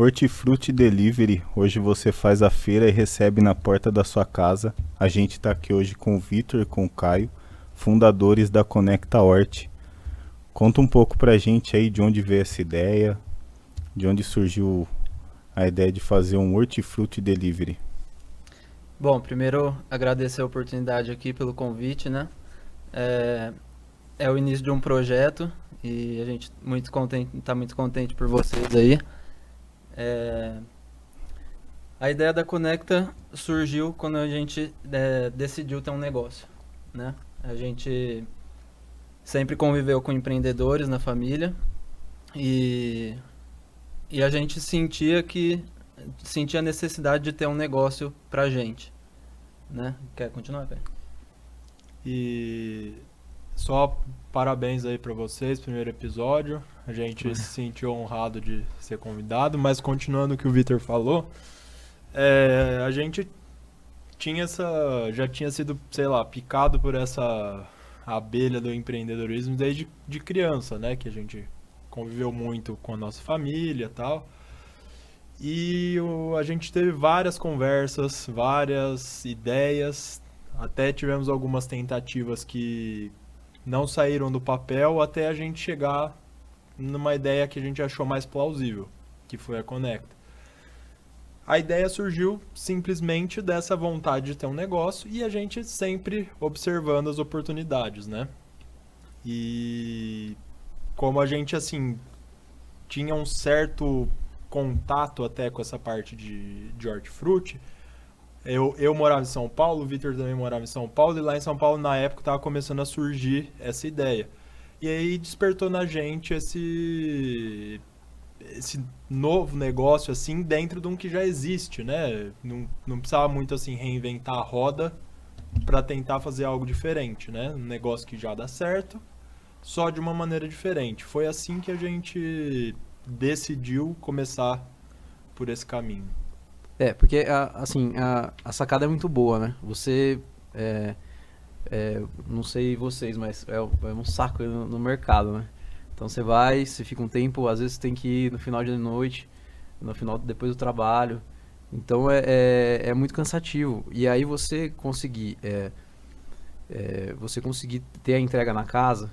Hortifruti Delivery. Hoje você faz a feira e recebe na porta da sua casa. A gente está aqui hoje com o Vitor e com o Caio, fundadores da Conecta Hort. Conta um pouco pra gente aí de onde veio essa ideia, de onde surgiu a ideia de fazer um Hortifruti Delivery. Bom, primeiro agradecer a oportunidade aqui pelo convite, né? É o início de um projeto e a gente está muito contente por vocês aí. A ideia da Conecta surgiu quando a gente decidiu ter um negócio, né? A gente sempre conviveu com empreendedores na família e a gente sentia a necessidade de ter um negócio pra gente, né? Quer continuar, Caio? E só parabéns aí pra vocês, primeiro episódio. A gente se sentiu honrado de ser convidado, mas continuando o que o Vitor falou, a gente já tinha sido, sei lá, picado por essa abelha do empreendedorismo desde de criança, né? Que a gente conviveu muito com a nossa família e tal. E a gente teve várias conversas, várias ideias, até tivemos algumas tentativas que não saíram do papel até a gente chegar numa ideia que a gente achou mais plausível, que foi a Conecta. A ideia surgiu simplesmente dessa vontade de ter um negócio e a gente sempre observando as oportunidades, né? E como a gente, assim, tinha um certo contato até com essa parte de hortifruti, eu morava em São Paulo, o Vitor também morava em São Paulo, e lá em São Paulo, na época, estava começando a surgir essa ideia. E aí despertou na gente esse novo negócio, assim, dentro de um que já existe, né? Não precisava muito, assim, reinventar a roda para tentar fazer algo diferente, né? Um negócio que já dá certo, só de uma maneira diferente. Foi assim que a gente decidiu começar por esse caminho. Porque assim, a sacada é muito boa, né? Você, não sei vocês, mas é um saco no mercado, né? Então você fica um tempo, às vezes tem que ir no final de noite, depois do trabalho. Então é muito cansativo. E aí você conseguir ter a entrega na casa,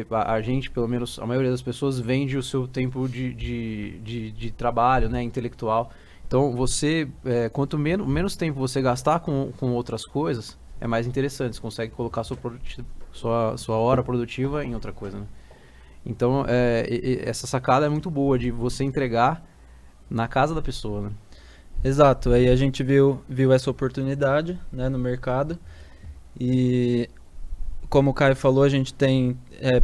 a gente, pelo menos a maioria das pessoas, vende o seu tempo de trabalho, né, intelectual. Então quanto menos tempo você gastar com outras coisas, é mais interessante. Você consegue colocar sua hora produtiva em outra coisa, né? Então essa sacada é muito boa de você entregar na casa da pessoa, né? Exato, aí a gente viu essa oportunidade, né, no mercado e, como o Caio falou, a gente tem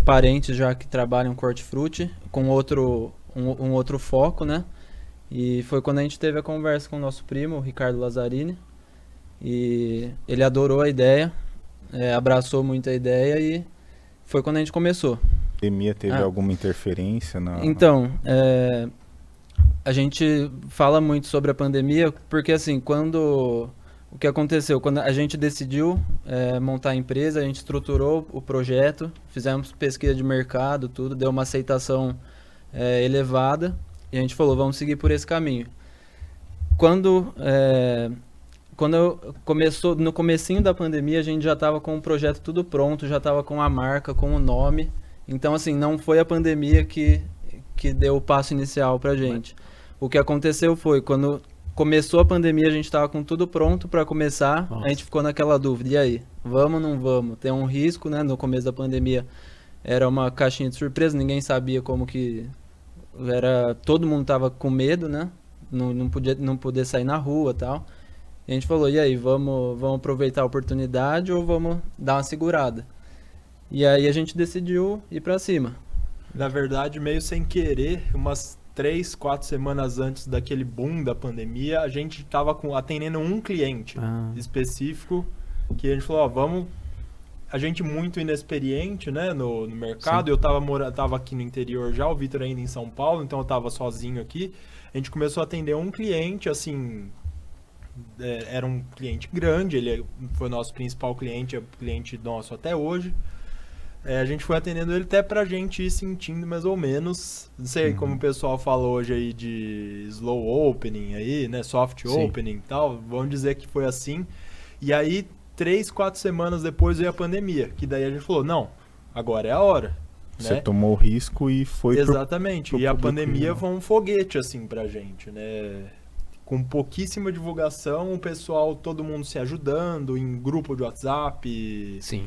parentes já que trabalham com hortifruti, com um outro foco, né? E foi quando a gente teve a conversa com o nosso primo, o Ricardo Lazzarini, e ele adorou a ideia, abraçou muito a ideia e foi quando a gente começou. A pandemia teve alguma interferência na... Então, a gente fala muito sobre a pandemia porque, assim, o que aconteceu? Quando a gente decidiu montar a empresa, a gente estruturou o projeto, fizemos pesquisa de mercado, tudo, deu uma aceitação elevada e a gente falou, vamos seguir por esse caminho. Quando começou, no comecinho da pandemia, a gente já estava com o projeto tudo pronto, já estava com a marca, com o nome. Então, assim, não foi a pandemia que deu o passo inicial pra gente. O que aconteceu foi, quando começou a pandemia, a gente estava com tudo pronto para começar. Nossa. A gente ficou naquela dúvida, e aí? Vamos ou não vamos? Tem um risco, né? No começo da pandemia era uma caixinha de surpresa, ninguém sabia como que era. Todo mundo tava com medo, né? Não poder sair na rua e tal. E a gente falou, e aí, vamos aproveitar a oportunidade ou vamos dar uma segurada? E aí a gente decidiu ir para cima. Na verdade, meio sem querer, umas 3, 4 semanas antes daquele boom da pandemia, a gente estava atendendo um cliente específico, que a gente falou, a gente muito inexperiente, né, no mercado. Sim. Eu tava aqui no interior já, o Vitor ainda em São Paulo, então eu tava sozinho aqui. A gente começou a atender um cliente, assim, era um cliente grande, ele foi o nosso principal cliente, é cliente nosso até hoje. a gente foi atendendo ele até pra gente ir sentindo mais ou menos, não sei, como o pessoal falou hoje aí de slow opening aí, né, soft Sim. opening e tal, vamos dizer que foi assim. E aí, 3, 4 semanas depois veio a pandemia, que daí a gente falou, não, agora é a hora, Você né? tomou o risco e foi pro... Exatamente, pro e a público pandemia geral. foi um foguete, assim, pra gente, né? Com pouquíssima divulgação, o pessoal, todo mundo se ajudando, em grupo de WhatsApp, Sim.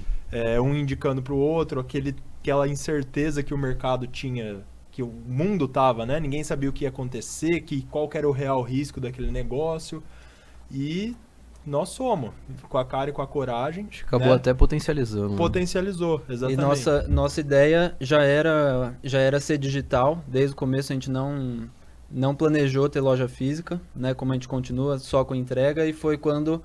um indicando pro outro, aquela incerteza que o mercado tinha, que o mundo tava, né? Ninguém sabia o que ia acontecer, qual que era o real risco daquele negócio. E nós somos, com a cara e com a coragem. Acabou né? até potencializando. né? Potencializou, E exatamente. nossa ideia já era ser digital. Desde o começo a gente não planejou ter loja física, né? Como a gente continua só com entrega, e foi quando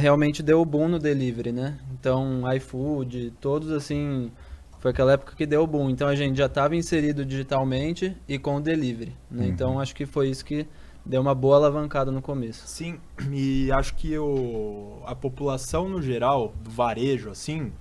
realmente deu o boom no delivery, né? Então, iFood, todos assim, foi aquela época que deu o boom. Então a gente já estava inserido digitalmente e com o delivery, né? Então acho que foi isso que deu uma boa alavancada no começo. Sim, e acho que a população no geral, do varejo, assim,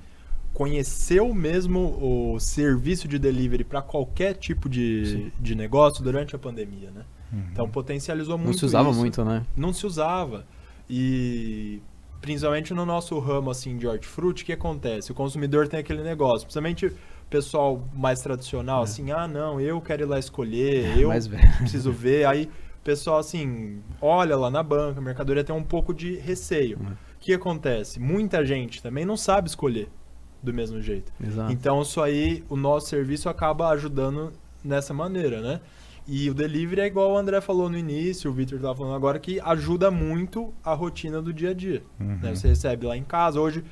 conheceu mesmo o serviço de delivery para qualquer tipo de negócio durante a pandemia, né? Então potencializou muito Não se usava isso. muito, né? Não se usava. E principalmente no nosso ramo assim de hortifruti, o que acontece? O consumidor tem aquele negócio, principalmente o pessoal mais tradicional, assim, não, eu quero ir lá escolher, eu Mais velho. preciso ver. Aí o pessoal assim, olha lá na banca, a mercadoria tem um pouco de receio. O que acontece? Muita gente também não sabe escolher do mesmo jeito. Exato. Então isso aí, o nosso serviço acaba ajudando nessa maneira, né? E o delivery é igual o André falou no início, o Victor estava falando agora, que ajuda muito a rotina do dia a dia. Né? Você recebe lá em casa. Hoje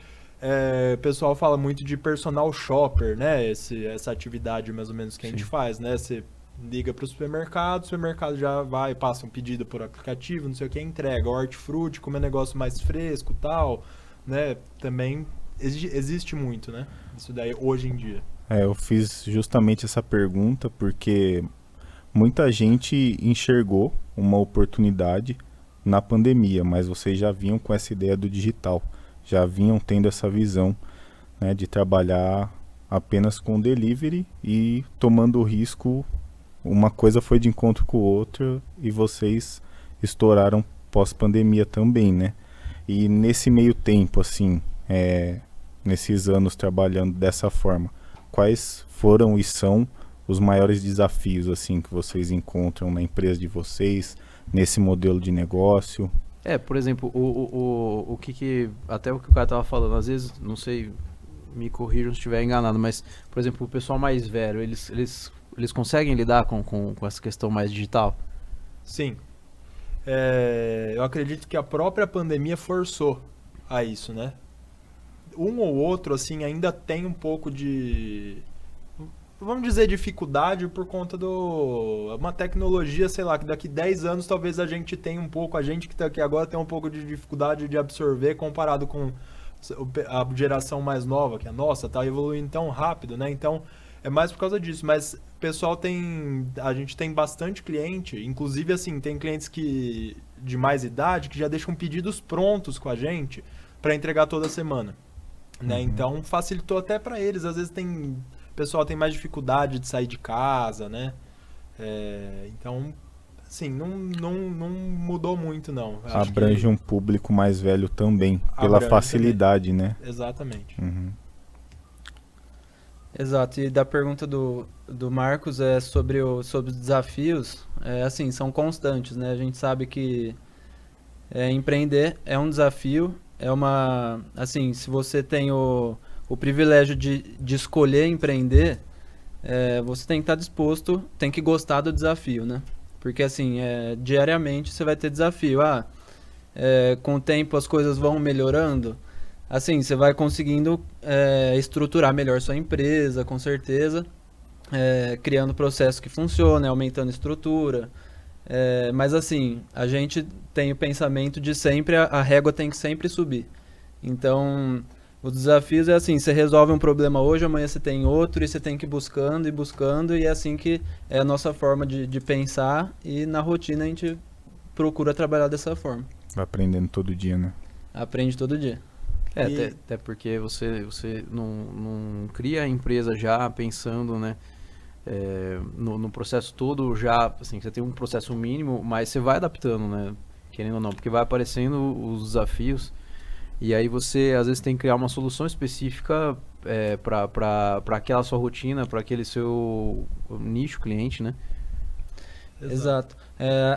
o pessoal fala muito de personal shopper, né? Essa atividade mais ou menos que a gente faz, né? Você liga para o supermercado já vai, passa um pedido por aplicativo, não sei o que, entrega. Hortifruti, como é negócio mais fresco e tal, né? Também existe muito, né? Isso daí hoje em dia. Eu fiz justamente essa pergunta porque muita gente enxergou uma oportunidade na pandemia, mas vocês já vinham com essa ideia do digital, já vinham tendo essa visão, né, de trabalhar apenas com delivery e tomando o risco. Uma coisa foi de encontro com o outro e vocês estouraram pós-pandemia também, né? E nesse meio tempo, assim, nesses anos trabalhando dessa forma, quais foram e são os maiores desafios assim que vocês encontram na empresa de vocês, nesse modelo de negócio? Por exemplo, o que até o que o cara tava falando, às vezes, não sei, me corrijam se estiver enganado, mas, por exemplo, o pessoal mais velho, eles conseguem lidar com essa questão mais digital? Sim. Eu acredito que a própria pandemia forçou a isso, né? Um ou outro, assim, ainda tem um pouco de, vamos dizer, dificuldade por conta uma tecnologia, sei lá, que daqui 10 anos talvez a gente tenha um pouco, a gente que está aqui agora tem um pouco de dificuldade de absorver comparado com a geração mais nova, que a nossa, tá evoluindo tão rápido, né? Então, é mais por causa disso, mas o pessoal a gente tem bastante cliente, inclusive, assim, tem clientes de mais idade que já deixam pedidos prontos com a gente para entregar toda semana. Né? Então facilitou até para eles. Às vezes o pessoal tem mais dificuldade de sair de casa, né? Então, assim, não mudou muito, não. Acho Abrange que um público mais velho também, pela abrange facilidade, né? Exatamente. Exato, e da pergunta do Marcos sobre os desafios, assim, são constantes, né? A gente sabe que empreender é um desafio, assim, se você tem o privilégio de escolher empreender, você tem que estar disposto, tem que gostar do desafio, né? Porque, assim, diariamente você vai ter desafio. Com o tempo as coisas vão melhorando, assim, você vai conseguindo estruturar melhor sua empresa, com certeza, criando processos que funcionem, aumentando a estrutura. Mas assim, a gente tem o pensamento de sempre, a régua tem que sempre subir. Então, os desafios assim, você resolve um problema hoje, amanhã você tem outro, e você tem que ir buscando, e é assim que é a nossa forma de pensar, e na rotina a gente procura trabalhar dessa forma. Vai aprendendo todo dia, né? Aprende todo dia. Até porque você não cria a empresa já pensando, né, no processo todo já, assim, você tem um processo mínimo, mas você vai adaptando, né, querendo ou não, porque vai aparecendo os desafios e aí você às vezes tem que criar uma solução específica para aquela sua rotina, para aquele seu nicho cliente, né? Exato.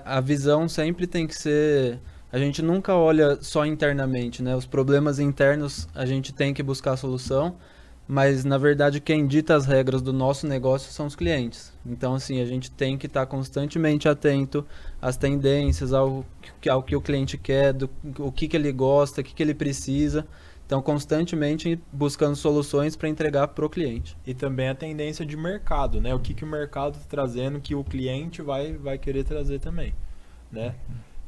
A visão sempre tem que ser... A gente nunca olha só internamente, né? Os problemas internos a gente tem que buscar a solução, mas na verdade quem dita as regras do nosso negócio são os clientes. Então assim, a gente tem que estar constantemente atento às tendências, ao que o cliente quer, o que ele gosta, o que ele precisa. Então constantemente buscando soluções para entregar para o cliente. E também a tendência de mercado, né? O que o mercado está trazendo que o cliente vai querer trazer também, né?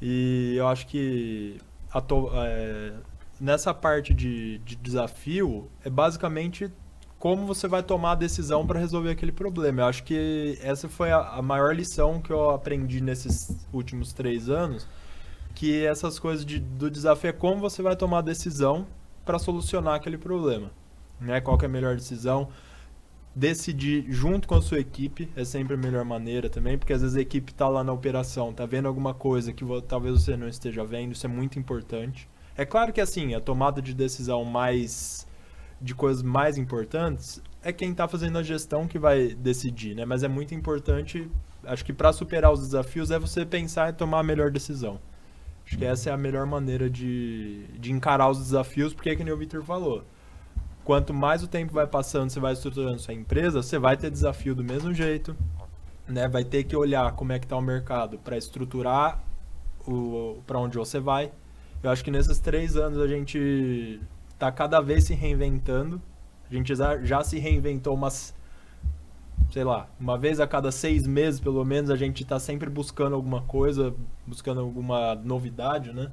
E eu acho que nessa parte de desafio é basicamente como você vai tomar a decisão para resolver aquele problema. Eu acho que essa foi a maior lição que eu aprendi nesses últimos 3 anos, que essas coisas do desafio é como você vai tomar a decisão para solucionar aquele problema, né? Qual que é a melhor decisão? Decidir junto com a sua equipe é sempre a melhor maneira também, porque às vezes a equipe está lá na operação, está vendo alguma coisa que talvez você não esteja vendo, isso é muito importante. É claro que assim, a tomada de decisão de coisas mais importantes é quem está fazendo a gestão que vai decidir, né? Mas é muito importante, acho que para superar os desafios é você pensar e tomar a melhor decisão. Acho que essa é a melhor maneira de encarar os desafios, porque é que nem o Victor falou. Quanto mais o tempo vai passando, você vai estruturando sua empresa, você vai ter desafio do mesmo jeito, né? Vai ter que olhar como é que está o mercado para estruturar para onde você vai. Eu acho que nesses 3 anos a gente está cada vez se reinventando. A gente já se reinventou uma vez a cada 6 meses, pelo menos, a gente está sempre buscando alguma coisa, buscando alguma novidade, né?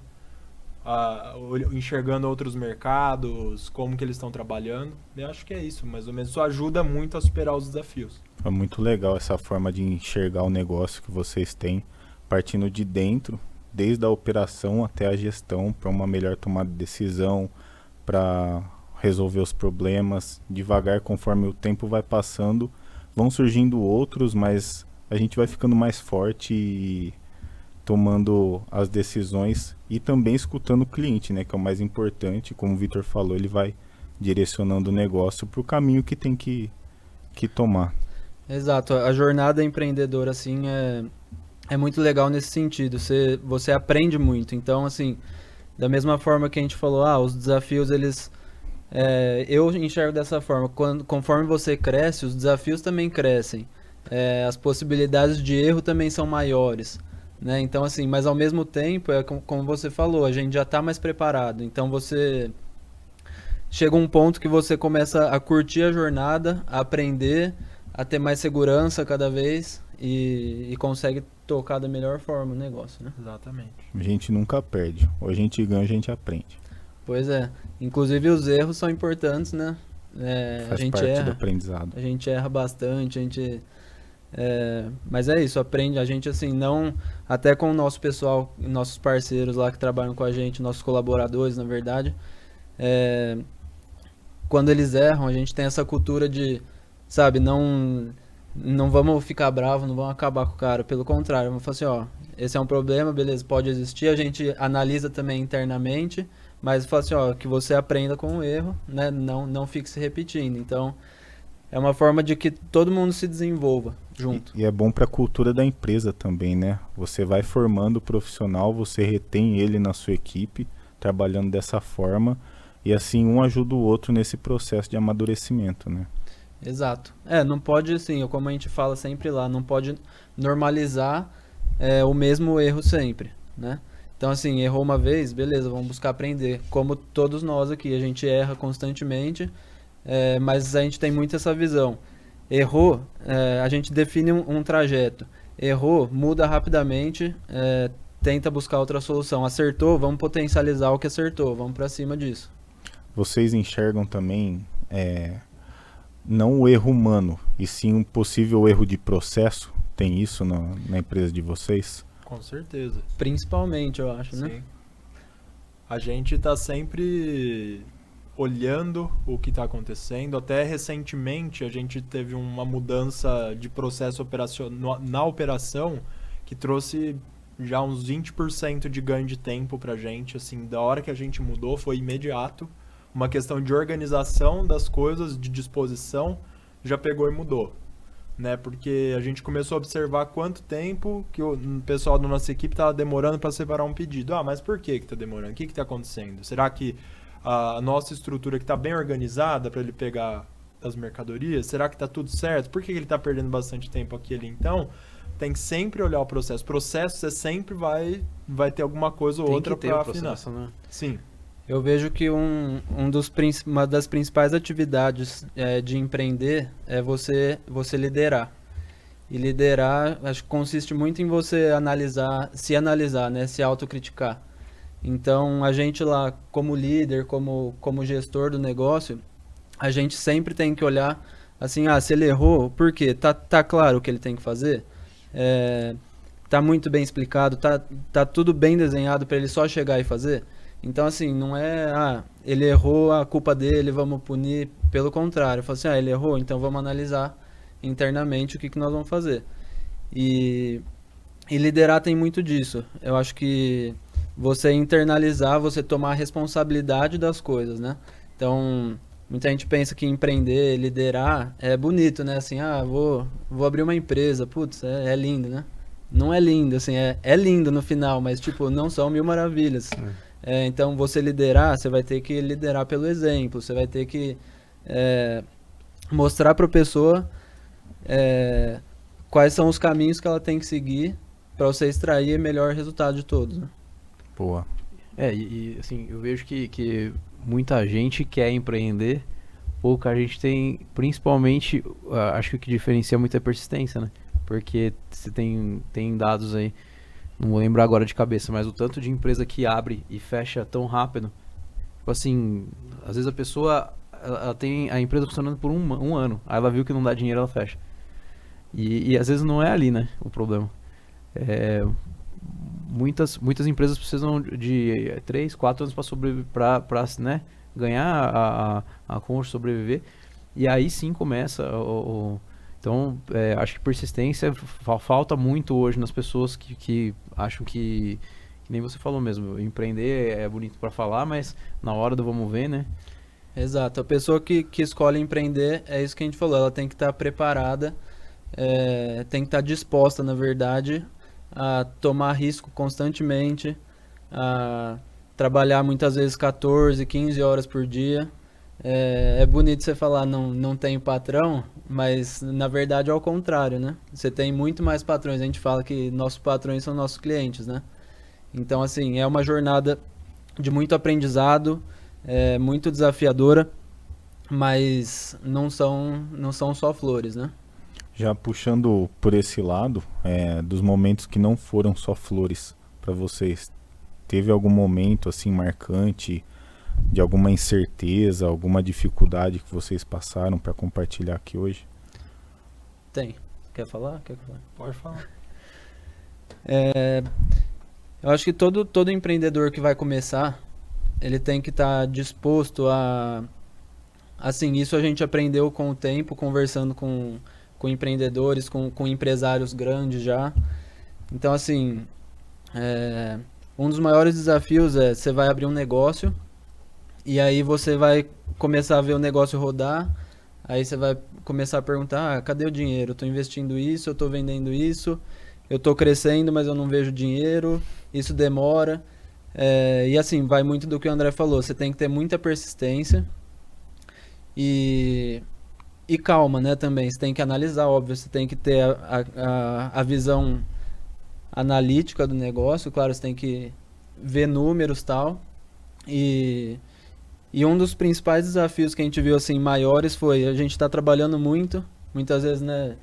Enxergando outros mercados, como que eles estão trabalhando. Eu acho que é isso, mais ou menos. Isso ajuda muito a superar os desafios. É muito legal essa forma de enxergar o negócio que vocês têm, partindo de dentro, desde a operação até a gestão, para uma melhor tomada de decisão, para resolver os problemas. Devagar, conforme o tempo vai passando, vão surgindo outros, mas a gente vai ficando mais forte e tomando as decisões e também escutando o cliente, né, que é o mais importante. Como o Victor falou, ele vai direcionando o negócio para o caminho que tem que tomar. Exato, a jornada empreendedora assim é muito legal nesse sentido. Você aprende muito. Então assim, da mesma forma que a gente falou, os desafios eles eu enxergo dessa forma. Conforme você cresce, os desafios também crescem. As possibilidades de erro também são maiores, né? Então assim, mas ao mesmo tempo, como você falou, a gente já está mais preparado. Então você chega um ponto que você começa a curtir a jornada, a aprender, a ter mais segurança cada vez e consegue tocar da melhor forma o negócio, né? Exatamente. A gente nunca perde. Ou a gente ganha, ou a gente aprende. Pois é. Inclusive os erros são importantes, né? Faz a gente parte erra, do aprendizado. a gente erra bastante, mas é isso, aprende, a gente assim, não, até com o nosso pessoal, nossos parceiros lá que trabalham com a gente, nossos colaboradores, na verdade, quando eles erram, a gente tem essa cultura de, sabe, não vamos ficar bravo, não vamos acabar com o cara, pelo contrário, vamos falar assim, esse é um problema, beleza, pode existir, a gente analisa também internamente, mas fala assim, que você aprenda com o erro, né, não fique se repetindo. Então, é uma forma de que todo mundo se desenvolva junto. E é bom para a cultura da empresa também, né? Você vai formando o profissional, você retém ele na sua equipe, trabalhando dessa forma, e assim um ajuda o outro nesse processo de amadurecimento, né? Exato. Não pode, assim, como a gente fala sempre lá, não pode normalizar o mesmo erro sempre, né? Então, assim, errou uma vez, beleza, vamos buscar aprender. Como todos nós aqui, a gente erra constantemente, mas a gente tem muito essa visão. Errou, a gente define um trajeto. Errou, muda rapidamente, tenta buscar outra solução. Acertou, vamos potencializar o que acertou, vamos para cima disso. Vocês enxergam também, não o erro humano, e sim um possível erro de processo? Tem isso na empresa de vocês? Com certeza. Principalmente, eu acho, né? Sim. A gente está sempre olhando o que está acontecendo. Até recentemente a gente teve uma mudança de processo na operação que trouxe já uns 20% de ganho de tempo para a gente. Assim, da hora que a gente mudou foi imediato. Uma questão de organização das coisas, de disposição, já pegou e mudou. Né? Porque a gente começou a observar quanto tempo que o pessoal da nossa equipe estava demorando para separar um pedido. Mas por que está demorando? O que está acontecendo? Será que a nossa estrutura que está bem organizada para ele pegar as mercadorias, será que está tudo certo? Por que ele está perdendo bastante tempo aqui ali? Então, tem que sempre olhar o processo. Processo, você sempre vai ter alguma coisa ou outra para afinar. Né? Sim. Eu vejo que uma das principais atividades de empreender é você liderar. E liderar, acho que consiste muito em você se analisar, né? Se autocriticar. Então, a gente lá, como líder, como gestor do negócio, a gente sempre tem que olhar assim, se ele errou, por quê? Tá claro o que ele tem que fazer? Tá muito bem explicado? Tá tudo bem desenhado para ele só chegar e fazer? Então, assim, não é, ele errou, a culpa dele, vamos punir. Pelo contrário, eu falo assim, ele errou, então vamos analisar internamente o que nós vamos fazer. E liderar tem muito disso. Eu acho que você internalizar, você tomar a responsabilidade das coisas, né? Então, muita gente pensa que empreender, liderar é bonito, né? Assim, vou abrir uma empresa, putz, é lindo, né? Não é lindo, assim, é lindo no final, mas, tipo, não são mil maravilhas. Então, você liderar, você vai ter que liderar pelo exemplo, você vai ter que mostrar para a pessoa quais são os caminhos que ela tem que seguir para você extrair o melhor resultado de todos, né? Boa. Assim, eu vejo que muita gente quer empreender, pouca gente tem, principalmente, acho que o que diferencia muito é a persistência, né? Porque você tem dados aí, não vou lembrar agora de cabeça, mas o tanto de empresa que abre e fecha tão rápido. Tipo assim, às vezes a pessoa, ela tem a empresa funcionando por um ano, aí ela viu que não dá dinheiro, ela fecha. E às vezes não é ali, né, o problema. Muitas empresas precisam de 3, 4 anos para sobreviver, para né, ganhar a conta, sobreviver, e aí sim começa então, acho que persistência falta muito hoje nas pessoas que acham que nem você falou mesmo, empreender é bonito para falar, mas na hora do vamos ver, né? Exato, a pessoa que escolhe empreender, é isso que a gente falou, ela tem que estar preparada, tem que estar disposta, na verdade, a tomar risco constantemente, a trabalhar muitas vezes 14, 15 horas por dia. É bonito você falar não tem patrão, mas na verdade é ao contrário, né? Você tem muito mais patrões, a gente fala que nossos patrões são nossos clientes, né? Então, assim, é uma jornada de muito aprendizado, muito desafiadora, mas não são só flores, né? Já puxando por esse lado, dos momentos que não foram só flores para vocês, teve algum momento assim marcante, de alguma incerteza, alguma dificuldade que vocês passaram para compartilhar aqui hoje? Tem. Quer falar? Pode falar. Eu acho que todo empreendedor que vai começar, ele tem que estar disposto a... Assim, isso a gente aprendeu com o tempo, conversando com empreendedores, com empresários grandes já. Então, assim, um dos maiores desafios você vai abrir um negócio e aí você vai começar a ver o negócio rodar, aí você vai começar a perguntar, cadê o dinheiro? Eu estou investindo isso, eu estou vendendo isso, eu estou crescendo, mas eu não vejo dinheiro, isso demora. E assim, vai muito do que o André falou, você tem que ter muita persistência e calma, né, também. Você tem que analisar, óbvio, você tem que ter a visão analítica do negócio, claro, você tem que ver números e tal. E um dos principais desafios que a gente viu, assim, maiores foi a gente tá trabalhando muitas vezes, né,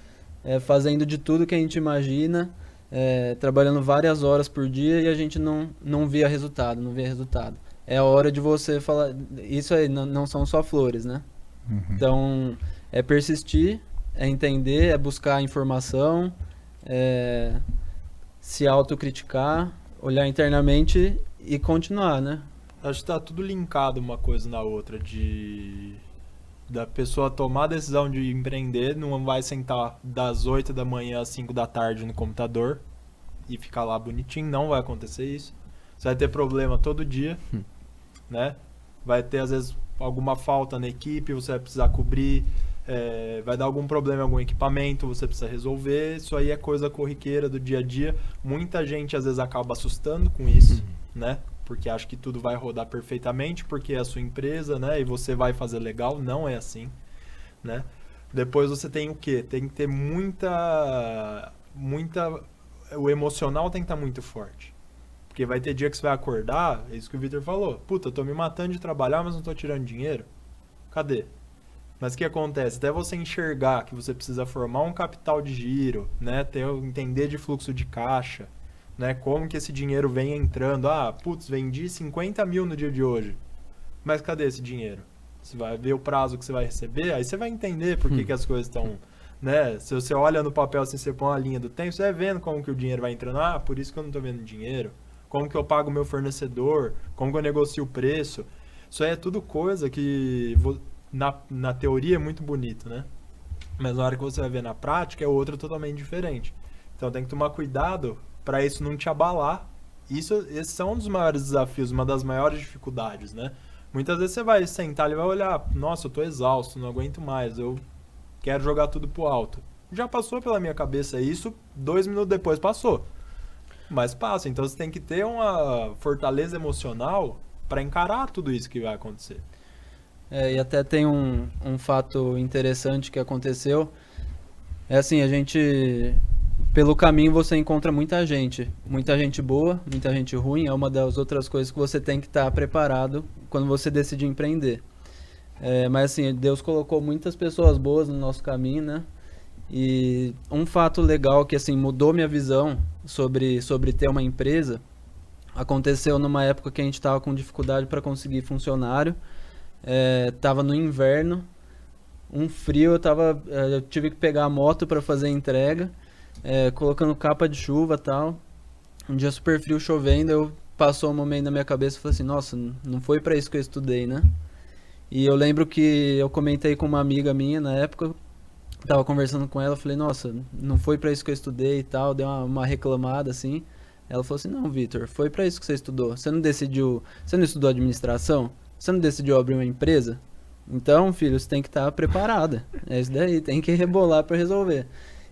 fazendo de tudo que a gente imagina, trabalhando várias horas por dia e a gente não via resultado. É a hora de você falar, isso aí não são só flores, né? Uhum. Então, é persistir, é entender, é buscar informação, se autocriticar, olhar internamente e continuar, né? Acho que tá tudo linkado uma coisa na outra, da pessoa tomar a decisão de empreender, não vai sentar das 8 da manhã às 5 da tarde no computador e ficar lá bonitinho, não vai acontecer isso. Você vai ter problema todo dia, né? Vai ter, às vezes, alguma falta na equipe, você vai precisar cobrir, vai dar algum problema em algum equipamento, você precisa resolver. Isso aí é coisa corriqueira do dia a dia. Muita gente, às vezes, acaba assustando com isso, né? Porque acha que tudo vai rodar perfeitamente, porque é a sua empresa, né? E você vai fazer legal. Não é assim, né? Depois você tem o quê? Tem que ter muita... O emocional tem que estar muito forte. Porque vai ter dia que você vai acordar, é isso que o Vitor falou. Puta, eu tô me matando de trabalhar, mas não tô tirando dinheiro. Cadê? Mas o que acontece? Até você enxergar que você precisa formar um capital de giro, né? Entender de fluxo de caixa, né? Como que esse dinheiro vem entrando. Putz, vendi 50 mil no dia de hoje. Mas cadê esse dinheiro? Você vai ver o prazo que você vai receber, aí você vai entender por que as coisas estão... Né? Se você olha no papel assim, você põe a linha do tempo, você vai vendo como que o dinheiro vai entrando. Por isso que eu não tô vendo dinheiro. Como que eu pago o meu fornecedor, como que eu negocio o preço. Isso aí é tudo coisa que na teoria é muito bonito, né? Mas na hora que você vai ver na prática é outra totalmente diferente. Então tem que tomar cuidado para isso não te abalar. Esses são um dos maiores desafios, uma das maiores dificuldades, né? Muitas vezes você vai sentar e vai olhar, nossa, eu tô exausto, não aguento mais, eu quero jogar tudo pro alto. Já passou pela minha cabeça isso, 2 minutos depois passou. Mas passa, então você tem que ter uma fortaleza emocional para encarar tudo isso que vai acontecer. E até tem um fato interessante que aconteceu. É assim, a gente... Pelo caminho você encontra muita gente boa, muita gente ruim. É uma das outras coisas que você tem que estar preparado quando você decidir empreender. Mas assim, Deus colocou muitas pessoas boas no nosso caminho, né? E um fato legal que assim mudou minha visão sobre ter uma empresa aconteceu numa época que a gente estava com dificuldade para conseguir funcionário. Tava no inverno, um frio, eu tive que pegar a moto para fazer a entrega, colocando capa de chuva e tal. Um dia super frio, chovendo, passou um momento na minha cabeça e falei assim, nossa, não foi para isso que eu estudei, né? E eu lembro que eu comentei com uma amiga minha na época, tava conversando com ela, falei, nossa, não foi pra isso que eu estudei e tal, dei uma reclamada assim. Ela falou assim, não, Vitor, foi pra isso que você estudou. Você não estudou administração? Você não decidiu abrir uma empresa? Então, filho, você tem que estar preparada. É isso daí, tem que rebolar pra resolver.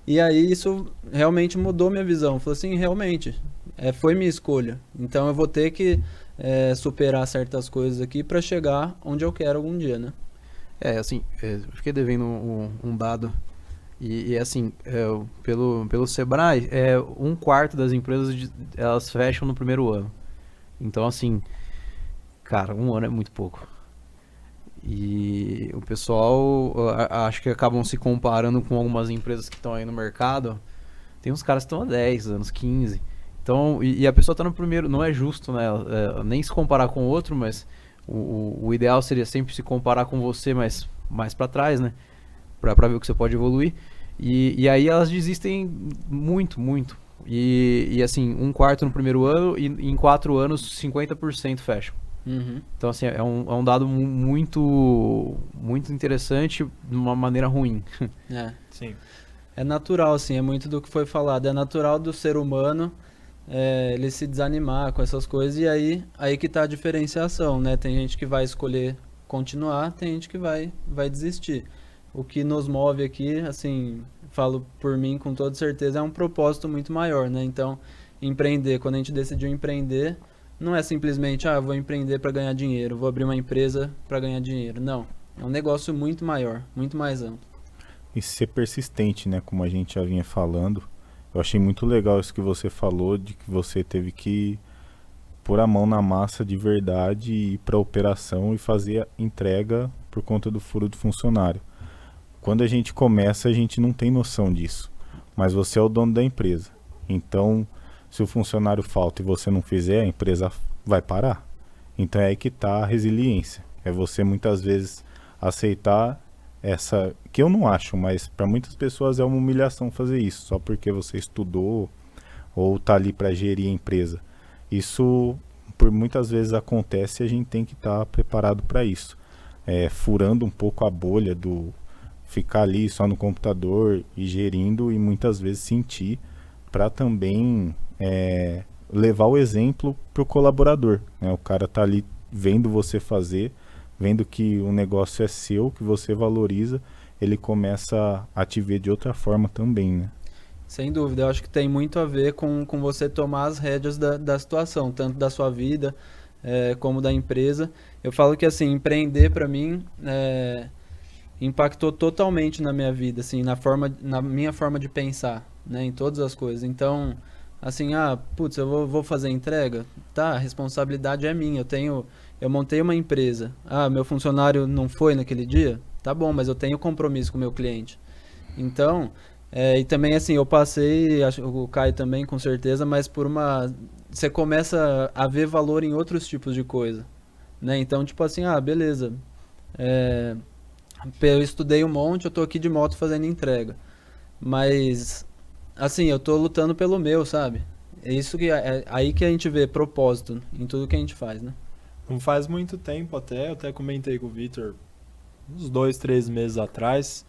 E aí isso realmente mudou minha visão. Falei assim, realmente, foi minha escolha. Então eu vou ter que superar certas coisas aqui pra chegar onde eu quero algum dia, né? Assim, eu fiquei devendo um dado e assim, pelo Sebrae, 1/4 das empresas, elas fecham no primeiro ano. Então, assim, cara, 1 ano é muito pouco. E o pessoal, acho que acabam se comparando com algumas empresas que estão aí no mercado. Tem uns caras que estão há 10 anos, 15. Então, e a pessoa está no primeiro, não é justo, né? Nem se comparar com o outro, mas... O ideal seria sempre se comparar com você, mas mais para trás, né? Pra ver o que você pode evoluir. E aí elas desistem muito. E assim, 1/4 no primeiro ano e em 4 anos 50% fecham. Uhum. Então assim, é um dado muito interessante de uma maneira ruim. Sim. É natural, assim, é muito do que foi falado. É natural do ser humano ele se desanimar com essas coisas, e aí que tá a diferenciação, né? Tem gente que vai escolher continuar, tem gente que vai desistir. O que nos move aqui, assim, falo por mim com toda certeza, é um propósito muito maior, né? Então, empreender, quando a gente decidiu empreender, não é simplesmente, eu vou empreender para ganhar dinheiro, vou abrir uma empresa para ganhar dinheiro. Não, é um negócio muito maior, muito mais amplo. E ser persistente, né? Como a gente já vinha falando. Eu achei muito legal isso que você falou, de que você teve que pôr a mão na massa de verdade e ir para a operação e fazer a entrega por conta do furo do funcionário. Quando a gente começa, a gente não tem noção disso, mas você é o dono da empresa. Então, se o funcionário falta e você não fizer, a empresa vai parar. Então é aí que está a resiliência. É você muitas vezes aceitar essa, que eu não acho, mas para muitas pessoas é uma humilhação fazer isso, só porque você estudou ou tá ali para gerir a empresa. Isso por muitas vezes acontece, a gente tem que estar preparado para isso. Furando um pouco a bolha do ficar ali só no computador e gerindo, e muitas vezes sentir, para também levar o exemplo para o colaborador, né? O cara tá ali vendo você fazer, vendo que o negócio é seu, que você valoriza, ele começa a te ver de outra forma também, né? Sem dúvida, eu acho que tem muito a ver com você tomar as rédeas da situação, tanto da sua vida como da empresa. Eu falo que, assim, empreender para mim impactou totalmente na minha vida, assim, na minha forma de pensar, né, em todas as coisas. Então, assim, putz, eu vou fazer entrega? Tá, a responsabilidade é minha, eu montei uma empresa. Meu funcionário não foi naquele dia? Tá bom, mas eu tenho compromisso com o meu cliente. Então, e também, assim, eu passei, o Caio também, com certeza, mas você começa a ver valor em outros tipos de coisa, né? Então, tipo assim, beleza, eu estudei um monte, eu tô aqui de moto fazendo entrega, mas, assim, eu tô lutando pelo meu, sabe? É isso que é aí que a gente vê propósito em tudo que a gente faz, né? Não faz muito tempo eu até comentei com o Vitor, uns 2, 3 meses atrás,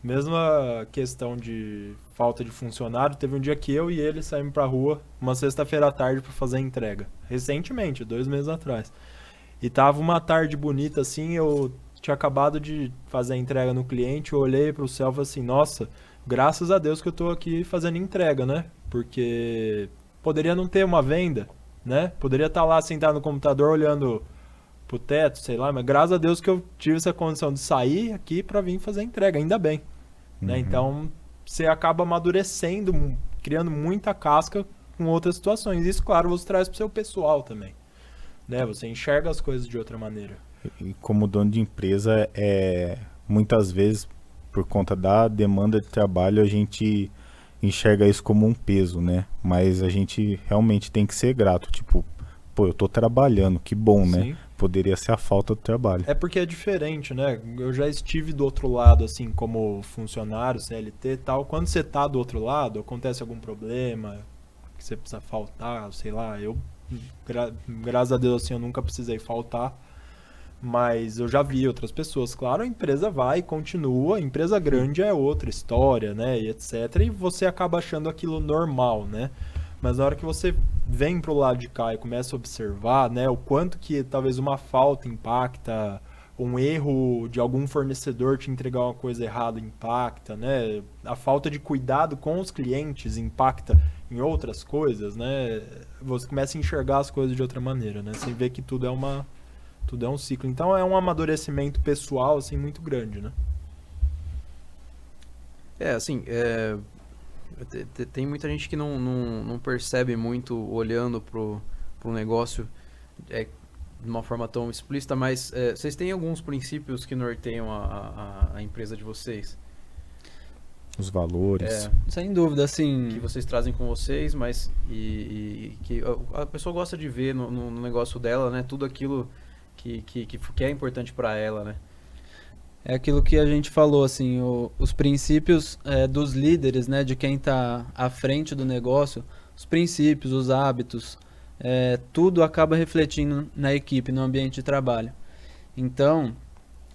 mesma questão de falta de funcionário, teve um dia que eu e ele saímos pra rua, uma sexta-feira à tarde, pra fazer a entrega. Recentemente, 2 meses atrás. E tava uma tarde bonita assim, eu tinha acabado de fazer a entrega no cliente, eu olhei pro céu e falei assim, nossa, graças a Deus que eu tô aqui fazendo entrega, né? Porque poderia não ter uma venda, né? Poderia estar lá sentado no computador olhando pro teto, sei lá, mas graças a Deus que eu tive essa condição de sair aqui pra vir fazer a entrega, ainda bem. Né? Então, você acaba amadurecendo, criando muita casca com outras situações. Isso, claro, você traz pro seu pessoal também. Né? Você enxerga as coisas de outra maneira. E como dono de empresa, muitas vezes, por conta da demanda de trabalho, a gente enxerga isso como um peso, né? Mas a gente realmente tem que ser grato. Tipo, pô, eu tô trabalhando, que bom, né? Sim. Poderia ser a falta do trabalho. É porque é diferente, né? Eu já estive do outro lado, assim, como funcionário, CLT e tal. Quando você tá do outro lado, acontece algum problema, que você precisa faltar, sei lá. Graças a Deus, assim, eu nunca precisei faltar. Mas eu já vi outras pessoas. Claro, a empresa vai e continua. A empresa grande é outra história, né? E etc. E você acaba achando aquilo normal, né? Mas na hora que você vem pro lado de cá e começa a observar, né, o quanto que talvez uma falta impacta, um erro de algum fornecedor te entregar uma coisa errada impacta, né, a falta de cuidado com os clientes impacta em outras coisas, né, você começa a enxergar as coisas de outra maneira, né, você vê que tudo é um ciclo. Então é um amadurecimento pessoal, assim, muito grande, né. Assim, tem muita gente que não percebe muito olhando pro negócio de uma forma tão explícita, mas vocês têm alguns princípios que norteiam a empresa de vocês? Os valores. Sem dúvida, assim... Que vocês trazem com vocês, mas que a pessoa gosta de ver no negócio dela, né? Tudo aquilo que é importante para ela, né? É aquilo que a gente falou, assim, os princípios dos líderes, né, de quem está à frente do negócio, os princípios, os hábitos, tudo acaba refletindo na equipe, no ambiente de trabalho. Então,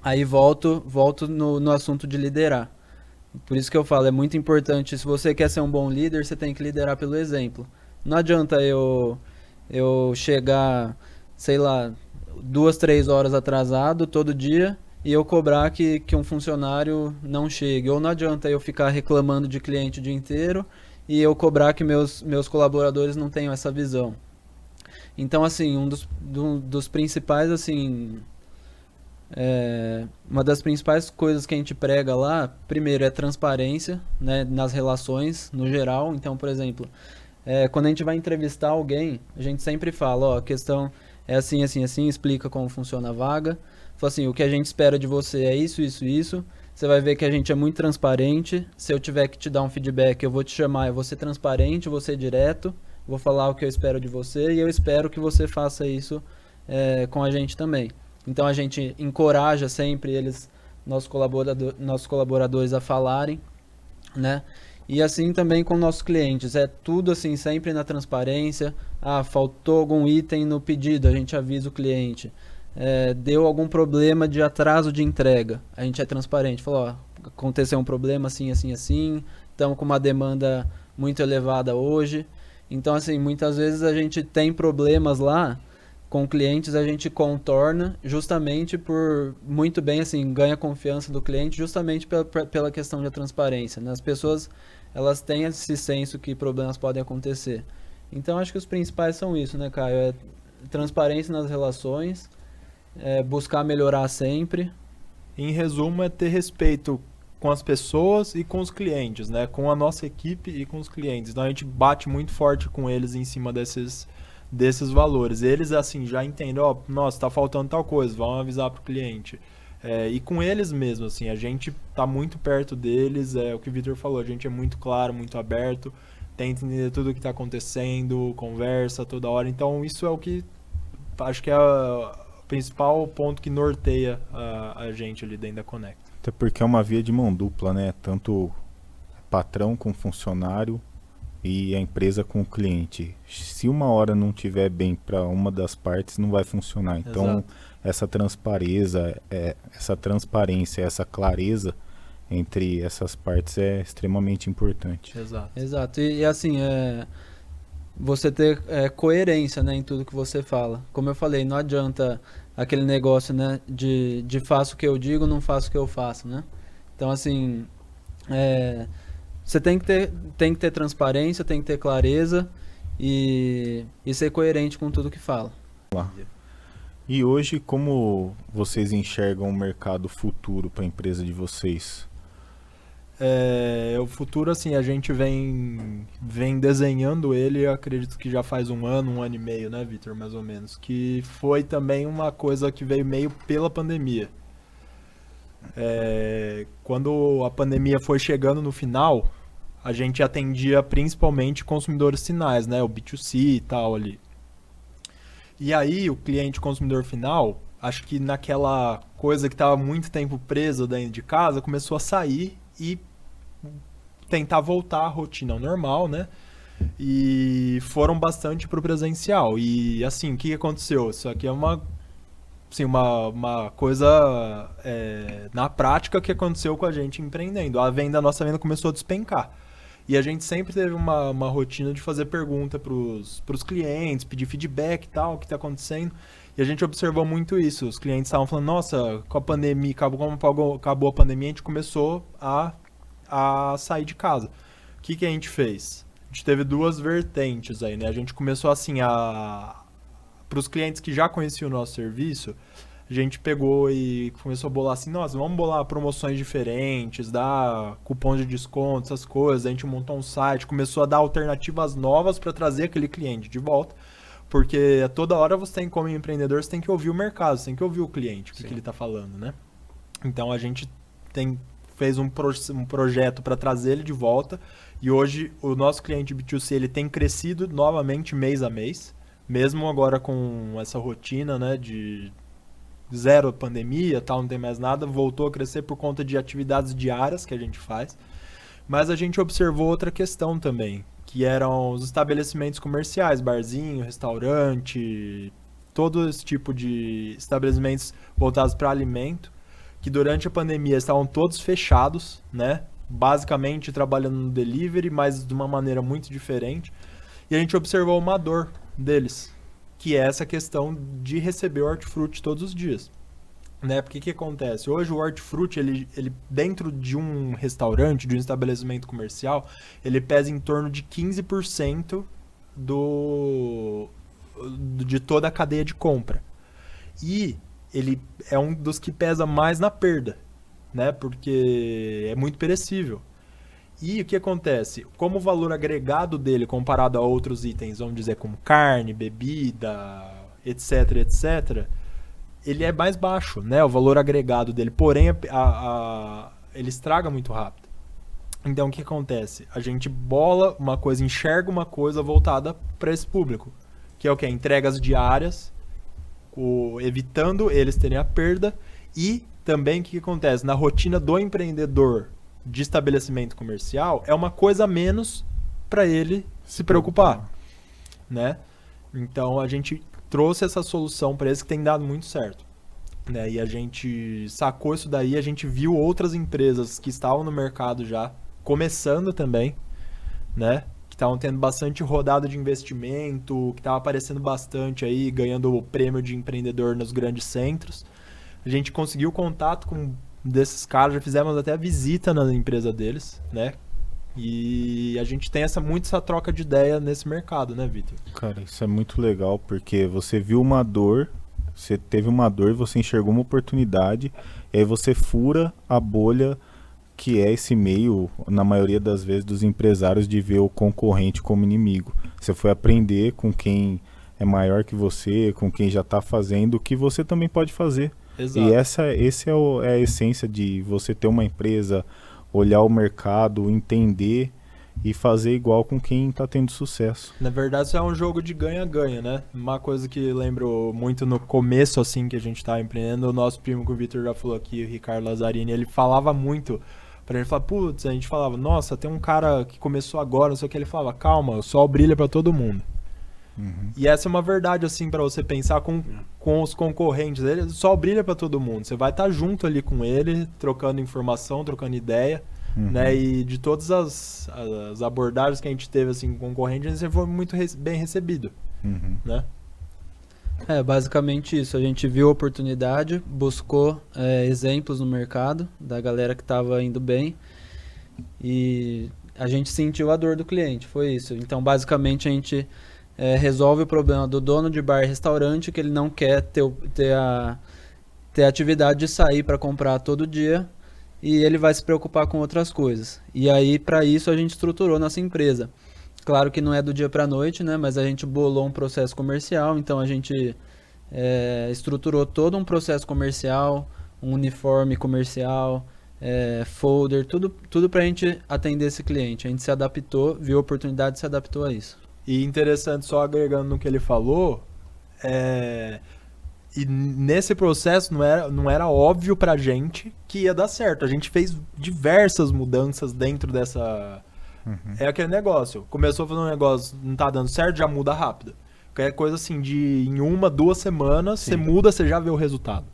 aí volto no assunto de liderar. Por isso que eu falo, é muito importante, se você quer ser um bom líder, você tem que liderar pelo exemplo. Não adianta eu chegar, sei lá, 2, 3 horas atrasado todo dia, e eu cobrar que um funcionário não chegue. Ou não adianta eu ficar reclamando de cliente o dia inteiro e eu cobrar que meus colaboradores não tenham essa visão. Então, assim, um dos principais, assim... uma das principais coisas que a gente prega lá, primeiro, é transparência, né, nas relações, no geral. Então, por exemplo, quando a gente vai entrevistar alguém, a gente sempre fala, a questão é assim, assim, assim, explica como funciona a vaga. Fala assim, o que a gente espera de você é isso, isso, isso. Você vai ver que a gente é muito transparente. Se eu tiver que te dar um feedback, eu vou te chamar, eu vou ser transparente, vou ser direto, vou falar o que eu espero de você e eu espero que você faça isso com a gente também. Então a gente encoraja sempre nossos colaboradores a falarem, né? E assim também com nossos clientes, é tudo assim, sempre na transparência. Faltou algum item no pedido, a gente avisa o cliente. Deu algum problema de atraso de entrega, a gente é transparente, falou, aconteceu um problema assim, assim, assim, estamos com uma demanda muito elevada hoje. Então assim, muitas vezes a gente tem problemas lá com clientes, a gente contorna justamente por, muito bem assim, ganha confiança do cliente justamente pela questão da transparência, né? As pessoas, elas têm esse senso que problemas podem acontecer. Então acho que os principais são isso, né, Caio? Transparência nas relações, buscar melhorar sempre. Em resumo, é ter respeito com as pessoas e com os clientes, né? Com a nossa equipe e com os clientes. Então a gente bate muito forte com eles em cima desses valores. Eles, assim, já entendem, nossa, tá faltando tal coisa, vamos avisar pro cliente. E com eles mesmo, assim, a gente tá muito perto deles, o que o Vitor falou, a gente é muito claro, muito aberto, tenta entender tudo o que tá acontecendo, conversa toda hora. Então isso é o que acho que é o principal ponto que norteia a gente ali dentro da Conecta. Até porque é uma via de mão dupla, né? Tanto patrão com funcionário e a empresa com o cliente. Se uma hora não tiver bem para uma das partes, não vai funcionar. Então, Exato. essa transparência, essa clareza entre essas partes é extremamente importante. Exato. E assim, você ter coerência, né, em tudo que você fala. Como eu falei, não adianta aquele negócio, né, de faço o que eu digo, não faço o que eu faço, né? Então, assim, você tem que ter transparência, tem que ter clareza e ser coerente com tudo que fala. E hoje, como vocês enxergam o mercado futuro para a empresa de vocês? O futuro, assim, a gente vem desenhando ele, eu acredito que já faz um ano e meio, né, Vitor, mais ou menos, que foi também uma coisa que veio meio pela pandemia. Quando a pandemia foi chegando no final, a gente atendia principalmente consumidores finais, né, o B2C e tal ali. E aí o cliente consumidor final, acho que naquela coisa que estava muito tempo preso dentro de casa, começou a sair e tentar voltar à rotina normal, né? E foram bastante pro presencial. E assim, o que aconteceu? Isso aqui é uma coisa na prática que aconteceu com a gente empreendendo. A nossa venda começou a despencar. E a gente sempre teve uma rotina de fazer pergunta pros clientes, pedir feedback e tal, o que está acontecendo. E a gente observou muito isso. Os clientes estavam falando, nossa, com a pandemia, acabou a pandemia, a gente começou a sair de casa. O que a gente fez? A gente teve duas vertentes aí, né? A gente começou assim para os clientes que já conheciam o nosso serviço, a gente pegou e começou a bolar assim, nossa, vamos bolar promoções diferentes, dar cupom de desconto, essas coisas. A gente montou um site, começou a dar alternativas novas para trazer aquele cliente de volta. Porque toda hora você tem, como empreendedor, você tem que ouvir o mercado, você tem que ouvir o cliente, o que ele está falando, né? Então a gente fez um projeto para trazer ele de volta e hoje o nosso cliente B2C ele tem crescido novamente mês a mês, mesmo agora com essa rotina, né, de zero pandemia, tal, não tem mais nada, voltou a crescer por conta de atividades diárias que a gente faz. Mas a gente observou outra questão também, que eram os estabelecimentos comerciais, barzinho, restaurante, todo esse tipo de estabelecimentos voltados para alimento, que durante a pandemia estavam todos fechados, né? Basicamente trabalhando no delivery, mas de uma maneira muito diferente. E a gente observou uma dor deles, que é essa questão de receber o hortifruti todos os dias. Né? Porque o que acontece? Hoje o hortifruti, ele dentro de um restaurante, de um estabelecimento comercial, ele pesa em torno de 15% de toda a cadeia de compra. E ele é um dos que pesa mais na perda, né? Porque é muito perecível. E o que acontece? Como o valor agregado dele comparado a outros itens, vamos dizer como carne, bebida, etc, etc, ele é mais baixo, né? O valor agregado dele, porém ele estraga muito rápido. Então o que acontece? A gente bola uma coisa, enxerga uma coisa voltada para esse público, que é o que? Entregas diárias, evitando eles terem a perda. E também o que acontece? Na rotina do empreendedor de estabelecimento comercial, é uma coisa a menos para ele se preocupar, né? Então a gente trouxe essa solução para eles que tem dado muito certo, né? E a gente sacou isso daí, a gente viu outras empresas que estavam no mercado já começando também, né? Que estavam tendo bastante rodada de investimento, que estava aparecendo bastante aí, ganhando o prêmio de empreendedor nos grandes centros. A gente conseguiu contato com desses caras, já fizemos até a visita na empresa deles, né? E a gente tem muito essa troca de ideia nesse mercado, né, Vitor? Cara, isso é muito legal, porque você viu uma dor, você teve uma dor, você enxergou uma oportunidade, e aí você fura a bolha que é esse meio, na maioria das vezes, dos empresários de ver o concorrente como inimigo. Você foi aprender com quem é maior que você, com quem já está fazendo, o que você também pode fazer. Exato. E esse é a essência de você ter uma empresa, olhar o mercado, entender e fazer igual com quem está tendo sucesso. Na verdade, isso é um jogo de ganha-ganha, né? Uma coisa que lembro muito no começo, assim, que a gente estava empreendendo, o nosso primo que o Vitor já falou aqui, o Ricardo Lazzarini, ele falava muito pra ele, falar, putz, a gente falava, nossa, tem um cara que começou agora, não sei o que, ele falava, calma, o sol brilha pra todo mundo. Uhum. E essa é uma verdade, assim, pra você pensar com os concorrentes dele, o sol brilha pra todo mundo, você vai estar junto ali com ele, trocando informação, trocando ideia, né, e de todas as abordagens que a gente teve, assim, com concorrente, você foi muito bem recebido, né? É, basicamente isso. A gente viu a oportunidade, buscou exemplos no mercado da galera que estava indo bem e a gente sentiu a dor do cliente, foi isso. Então, basicamente, a gente resolve o problema do dono de bar e restaurante, que ele não quer ter a atividade de sair para comprar todo dia e ele vai se preocupar com outras coisas. E aí, para isso, a gente estruturou nossa empresa. Claro que não é do dia para a noite, né? Mas a gente bolou um processo comercial, então a gente estruturou todo um processo comercial, um uniforme comercial, folder, tudo para a gente atender esse cliente. A gente se adaptou, viu a oportunidade e se adaptou a isso. E interessante, só agregando no que ele falou, e nesse processo não era óbvio pra gente que ia dar certo. A gente fez diversas mudanças dentro dessa... É aquele negócio. Começou a fazer um negócio, não tá dando certo, já muda rápido. Qualquer coisa assim, em 1, 2 semanas, você muda, você já vê o resultado.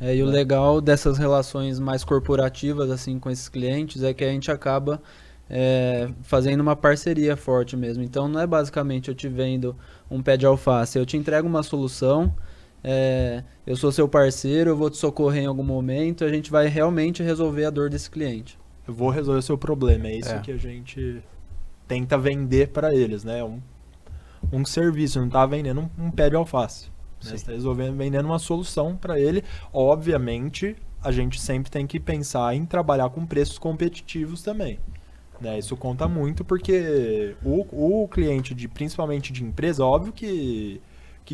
E o legal dessas relações mais corporativas assim com esses clientes é que a gente acaba fazendo uma parceria forte mesmo. Então não é basicamente eu te vendo um pé de alface, eu te entrego uma solução, eu sou seu parceiro, eu vou te socorrer em algum momento, a gente vai realmente resolver a dor desse cliente. Eu vou resolver o seu problema, é isso que a gente tenta vender para eles, né? Um serviço, não tá vendendo um pé de alface, né? Você tá vendendo uma solução para ele. Obviamente, a gente sempre tem que pensar em trabalhar com preços competitivos também, né? Isso conta muito porque o cliente, principalmente de empresa, óbvio que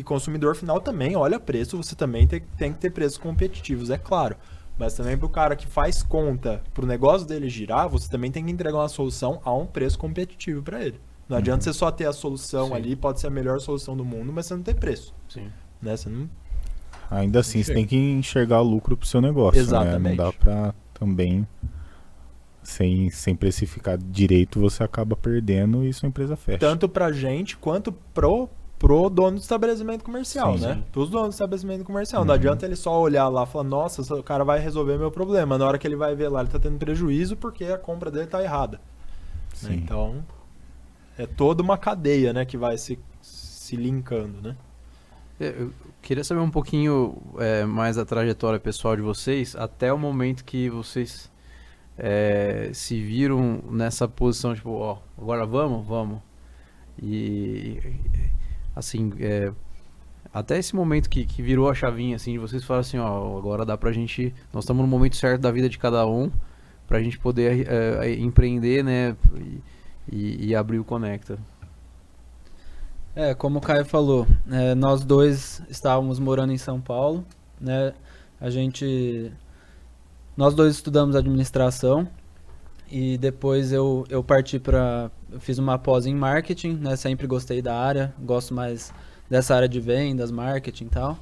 consumidor final também olha preço, você também tem que ter preços competitivos, é claro. Mas também para o cara que faz conta, para o negócio dele girar, você também tem que entregar uma solução a um preço competitivo para ele. Não adianta você só ter a solução ali, pode ser a melhor solução do mundo, mas você não tem preço. Né? Você não... Ainda assim, você tem que enxergar lucro pro seu negócio. Exatamente. Né? Não dá para também, sem precificar direito, você acaba perdendo e sua empresa fecha. Tanto pra gente quanto pro dono do estabelecimento comercial, né? Pros donos do estabelecimento comercial. Não adianta ele só olhar lá e falar, nossa, o cara vai resolver meu problema. Na hora que ele vai ver lá, ele tá tendo prejuízo porque a compra dele tá errada. Né? Então, é toda uma cadeia, né, que vai se linkando, né? Eu queria saber um pouquinho mais da trajetória pessoal de vocês, até o momento que vocês se viram nessa posição, tipo, ó, agora vamos. E assim, até esse momento que virou a chavinha, assim, de vocês falarem assim, ó, agora dá pra gente, nós estamos no momento certo da vida de cada um, pra gente poder empreender, né, e abrir o Conecta. Como o Caio falou, nós dois estávamos morando em São Paulo, né, nós dois estudamos administração e depois eu fiz uma pós em marketing, né, sempre gostei da área, gosto mais dessa área de vendas, marketing e tal,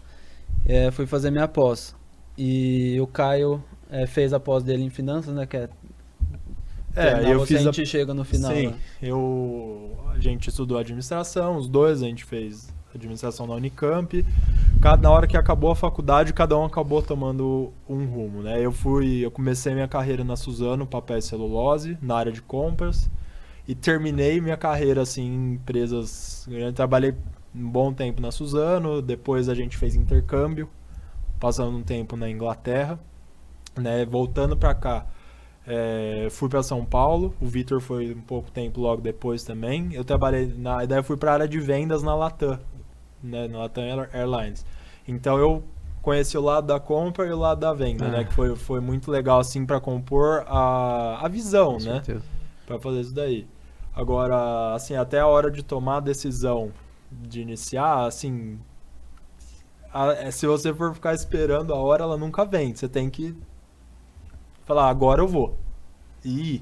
fui fazer minha pós e o Caio fez a pós dele em finanças, né, que é terminar, eu você a fiz gente chega no final. Sim, né? a gente estudou administração, os dois, a gente fez administração na Unicamp. Na hora que acabou a faculdade, cada um acabou tomando um rumo, né? Eu comecei minha carreira na Suzano, papel e celulose, na área de compras, e terminei minha carreira assim em empresas. Eu trabalhei um bom tempo na Suzano, depois a gente fez intercâmbio, passando um tempo na Inglaterra, né? Voltando para cá. Fui para São Paulo, o Vitor foi um pouco tempo logo depois também. Eu trabalhei daí eu fui para a área de vendas na Latam, né, na Latam Airlines. Então eu conheci o lado da compra e o lado da venda, né, que foi muito legal assim para compor a visão, Com né, certeza. para fazer isso daí. Agora, assim, até a hora de tomar a decisão de iniciar, assim, se você for ficar esperando a hora, ela nunca vem. Você tem que falar, agora eu vou. E,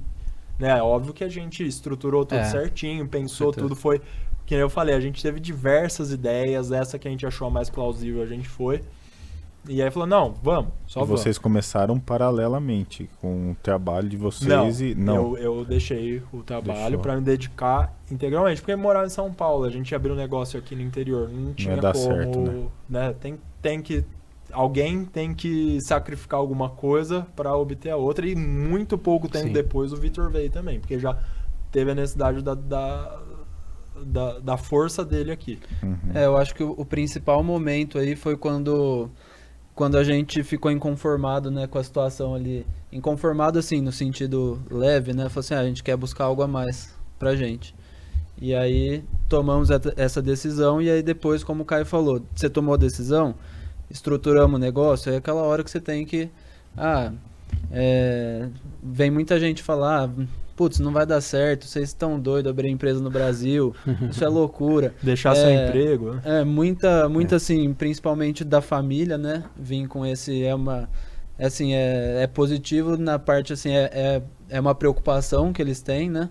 né, óbvio que a gente estruturou tudo certinho, pensou tudo, foi... Que eu falei, a gente teve diversas ideias, essa que a gente achou a mais plausível, a gente foi. E aí falou, não, vamos, só E vamos. vocês começaram paralelamente com o trabalho de vocês Não, eu deixei o trabalho para me dedicar integralmente, porque eu morava em São Paulo, a gente abriu um negócio aqui no interior, não tinha dar como, certo, né? Alguém tem que sacrificar alguma coisa para obter a outra, e muito pouco tempo Sim. depois o Vitor veio também, porque já teve a necessidade da força dele aqui. Eu acho que o principal momento aí foi quando a gente ficou inconformado, né, com a situação ali. Inconformado, assim, no sentido leve, né? Falou assim, a gente quer buscar algo a mais pra gente. E aí tomamos essa decisão, e aí depois, como o Caio falou, você tomou a decisão, estruturamos o negócio, é aquela hora que você tem que... vem muita gente falar, putz, não vai dar certo, vocês estão doidos abrir empresa no Brasil, isso é loucura. Deixar seu emprego, né? Muita assim, principalmente da família, né? Vim com esse, é positivo na parte, assim, é uma preocupação que eles têm, né?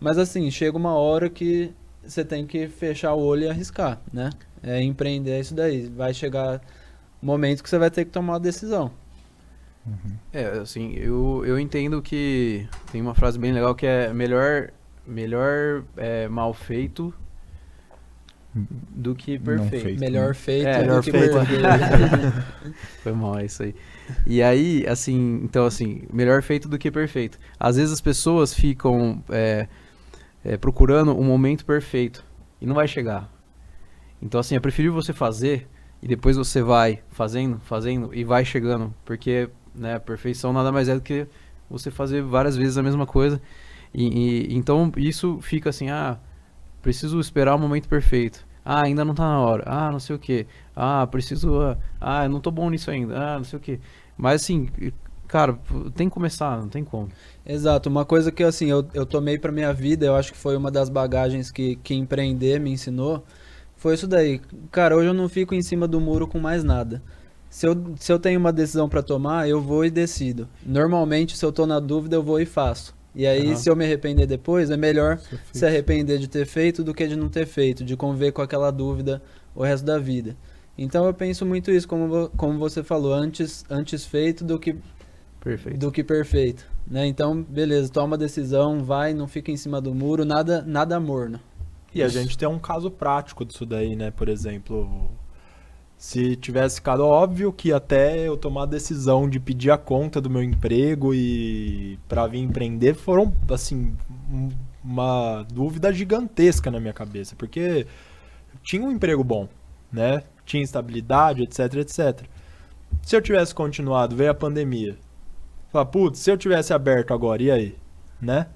Mas assim, chega uma hora que você tem que fechar o olho e arriscar, né? Empreender isso daí, vai chegar momento que você vai ter que tomar uma decisão. Assim, eu entendo que tem uma frase bem legal que é melhor mal feito do que perfeito. feito. Melhor feito melhor do que feito. perfeito. Foi mal, é isso aí. E aí, assim, então assim, melhor feito do que perfeito. Às vezes as pessoas ficam procurando um momento perfeito e não vai chegar. Então assim, é preferível você fazer e depois você vai fazendo e vai chegando, porque, né, a perfeição nada mais é do que você fazer várias vezes a mesma coisa. Então isso fica assim, preciso esperar o momento perfeito. Ainda não tá na hora. Não sei o que. Preciso... eu não tô bom nisso ainda. Não sei o que. Mas assim, cara, tem que começar, não tem como. Exato, uma coisa que assim, eu tomei pra minha vida, eu acho que foi uma das bagagens que empreender me ensinou, foi isso daí. Cara, hoje eu não fico em cima do muro com mais nada. Se eu tenho uma decisão pra tomar, eu vou e decido. Normalmente, se eu tô na dúvida, eu vou e faço. E aí, se eu me arrepender depois, é melhor se arrepender de ter feito do que de não ter feito, de conviver com aquela dúvida o resto da vida. Então eu penso muito isso, como você falou, antes feito do que perfeito. Né? Então, beleza, toma a decisão, vai, não fica em cima do muro, nada morno. E a gente tem um caso prático disso daí, né? Por exemplo, se tivesse ficado óbvio que até eu tomar a decisão de pedir a conta do meu emprego e para vir empreender, foram, assim, uma dúvida gigantesca na minha cabeça, porque tinha um emprego bom, né? Tinha estabilidade, etc, etc. Se eu tivesse continuado, veio a pandemia. Falar, putz, se eu tivesse aberto agora, e aí? Né?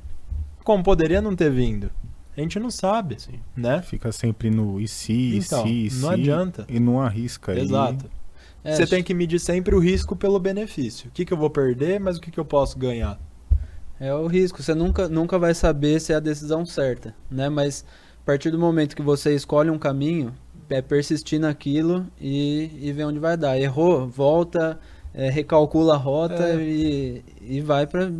Como poderia não ter vindo? A gente não sabe, né? Fica sempre no e se, não adianta. E não arrisca. Exato. Você tem que medir sempre o risco pelo benefício. O que eu vou perder, mas o que eu posso ganhar? É o risco. Você nunca vai saber se é a decisão certa, né? Mas a partir do momento que você escolhe um caminho, é persistir naquilo e ver onde vai dar. Errou, volta, recalcula a rota e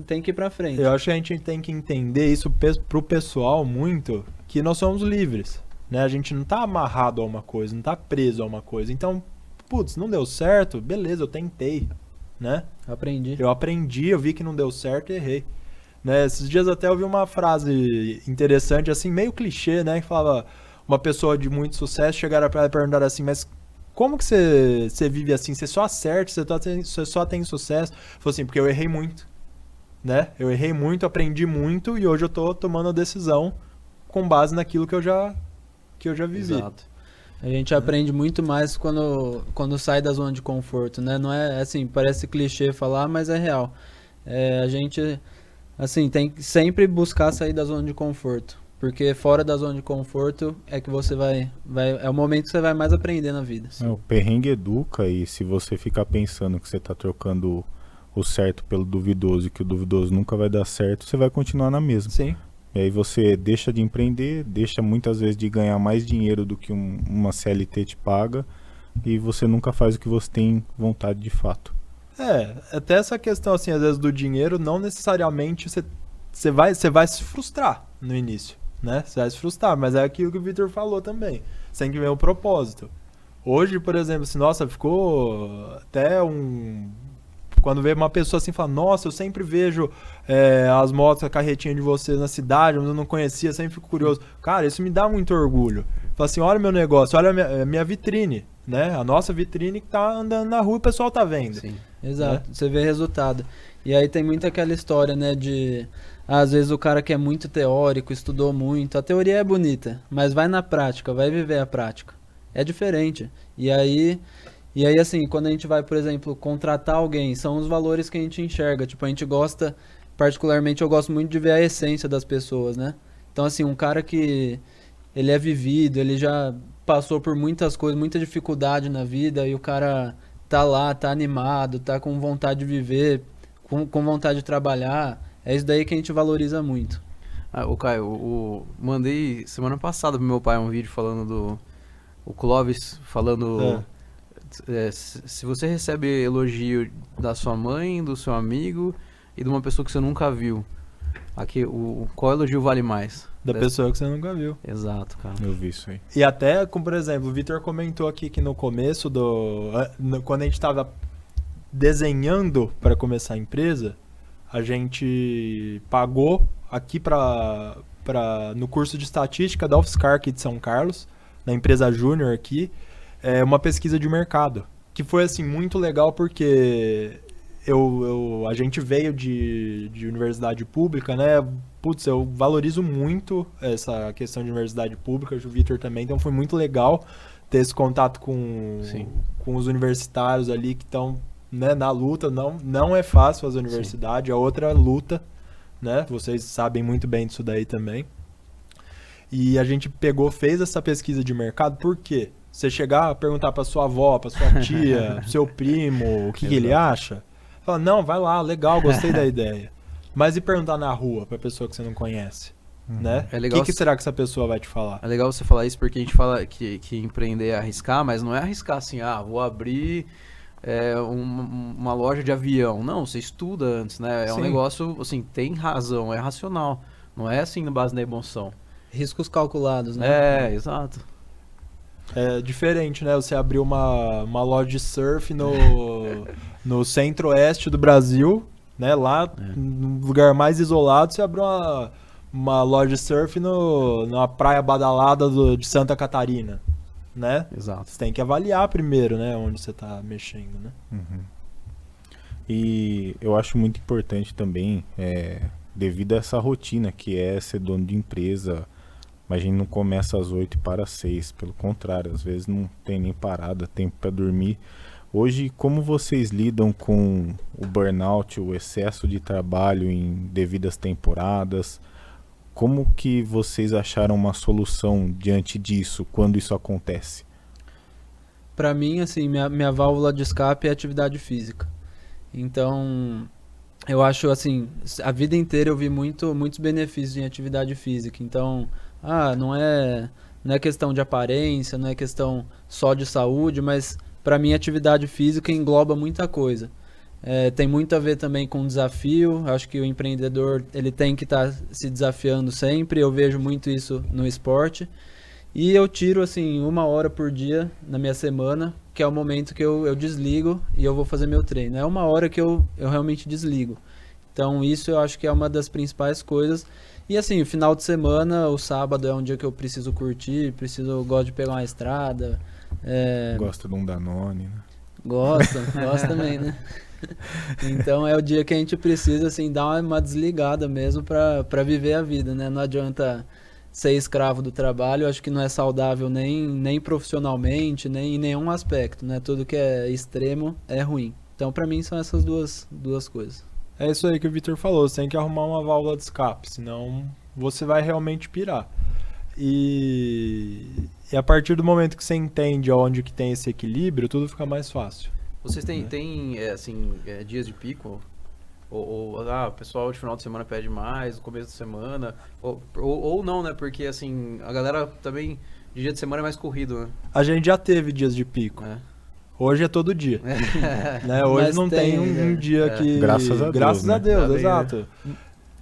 tem que ir pra frente. Eu acho que a gente tem que entender isso pro pessoal muito, que nós somos livres, né? A gente não tá amarrado a uma coisa, não tá preso a uma coisa. Então, putz, não deu certo, beleza, eu tentei, né? Aprendi. Eu vi que não deu certo e errei. né? Esses dias até eu vi uma frase interessante, assim, meio clichê, né? Que falava, uma pessoa de muito sucesso chegaram pra ela e perguntaram assim, mas como que você vive assim? Você só acerta, você só tem sucesso? Falou assim, porque eu errei muito, né? Eu errei muito, aprendi muito e hoje eu tô tomando a decisão com base naquilo que eu já vivi. Exato. A gente aprende muito mais quando sai da zona de conforto, né? Não é assim, parece clichê falar, mas é real. A gente, assim, tem que sempre buscar sair da zona de conforto. Porque fora da zona de conforto é que você é o momento que você vai mais aprender na vida. O perrengue educa, e se você ficar pensando que você tá trocando o certo pelo duvidoso e que o duvidoso nunca vai dar certo, você vai continuar na mesma. Sim. E aí você deixa de empreender, deixa muitas vezes de ganhar mais dinheiro do que uma CLT te paga, e você nunca faz o que você tem vontade de fato. Até essa questão, assim, às vezes do dinheiro, não necessariamente você vai se frustrar no início, né? Você vai se frustrar, mas é aquilo que o Vitor falou também. Você tem que ver o propósito. Hoje, por exemplo, assim, nossa, ficou até Quando vê uma pessoa assim, fala, nossa, eu sempre vejo as motos, a carretinha de vocês na cidade, mas eu não conhecia, sempre fico curioso. Cara, isso me dá muito orgulho. Fala assim, olha o meu negócio, olha a minha vitrine, né? A nossa vitrine que tá andando na rua e o pessoal tá vendo. Sim. Exato, você vê resultado. E aí tem muito aquela história, né, às vezes o cara que é muito teórico, estudou muito, a teoria é bonita, mas vai na prática, vai viver a prática. É diferente. E aí assim, quando a gente vai, por exemplo, contratar alguém, são os valores que a gente enxerga. Tipo, a gente gosta, particularmente eu gosto muito de ver a essência das pessoas, né? Então, assim, um cara que ele é vivido, ele já passou por muitas coisas, muita dificuldade na vida, e o cara tá lá, tá animado, tá com vontade de viver, com vontade de trabalhar, é isso daí que a gente valoriza muito. Ô Caio, mandei semana passada pro meu pai um vídeo falando o Clóvis falando... se você recebe elogio da sua mãe, do seu amigo e de uma pessoa que você nunca viu, qual elogio vale mais? Da pessoa que você nunca viu. Exato, cara. Eu vi isso aí. E até, como por exemplo, o Vitor comentou aqui que no começo quando a gente estava desenhando para começar a empresa, a gente pagou aqui no curso de estatística da UFSCar aqui de São Carlos, na empresa Júnior aqui, uma pesquisa de mercado, que foi assim muito legal porque a gente veio de universidade pública, né? Putz, eu valorizo muito essa questão de universidade pública, o Vitor também, então foi muito legal ter esse contato com os universitários ali que estão, né, na luta. Não é fácil fazer universidade, Sim. É outra luta, né? Vocês sabem muito bem disso daí também. E a gente fez essa pesquisa de mercado, por quê? Você chegar a perguntar pra sua avó, pra sua tia, pro seu primo, o que ele acha, fala, não, vai lá, legal, gostei da ideia. Mas e perguntar na rua pra pessoa que você não conhece, né? É legal o que será que essa pessoa vai te falar? É legal você falar isso porque a gente fala que empreender é arriscar, mas não é arriscar assim, vou abrir uma loja de avião. Não, você estuda antes, né? É um negócio, assim, tem razão, é racional. Não é assim na base da emoção. Riscos calculados, né? Exato. É diferente, né? Você abrir uma loja de surf no centro-oeste do Brasil, né? Lá, no lugar mais isolado, você abriu uma loja de surf na praia badalada de Santa Catarina, né? Exato. Você tem que avaliar primeiro, né? Onde você está mexendo, né? Uhum. E eu acho muito importante também, devido a essa rotina que é ser dono de empresa, mas a gente não começa às 8 e para às 6, pelo contrário, às vezes não tem nem parada, tempo para dormir. Hoje, como vocês lidam com o burnout, o excesso de trabalho em devidas temporadas? Como que vocês acharam uma solução diante disso, quando isso acontece? Para mim, assim, minha válvula de escape é a atividade física. Então, eu acho, assim, a vida inteira eu vi muitos benefícios em atividade física. Então, não é questão de aparência, não é questão só de saúde, mas para mim a atividade física engloba muita coisa. Tem muito a ver também com desafio. Acho que o empreendedor ele tem que estar se desafiando sempre. Eu vejo muito isso no esporte. E eu tiro assim 1 hora por dia na minha semana, que é o momento que eu desligo e eu vou fazer meu treino. É 1 hora que eu realmente desligo. Então isso eu acho que é uma das principais coisas. E assim, o final de semana, o sábado é um dia que eu preciso curtir, eu gosto de pegar uma estrada. Gosta de um Danone, né? Gosto também, né? Então é o dia que a gente precisa assim dar uma desligada mesmo para viver a vida, né? Não adianta ser escravo do trabalho, eu acho que não é saudável nem profissionalmente, nem em nenhum aspecto, né? Tudo que é extremo é ruim. Então para mim são essas duas coisas. É isso aí que o Vitor falou, você tem que arrumar uma válvula de escape, senão você vai realmente pirar. E a partir do momento que você entende onde que tem esse equilíbrio, tudo fica mais fácil. Vocês têm dias de pico? O pessoal de final de semana pede mais, no começo de semana, ou não, né? Porque assim, a galera também, de dia de semana é mais corrido, né? A gente já teve dias de pico. Hoje é todo dia. Né? Hoje Mas não tem um dia que... Graças a Deus, Graças né? a Deus, Tá bem, exato.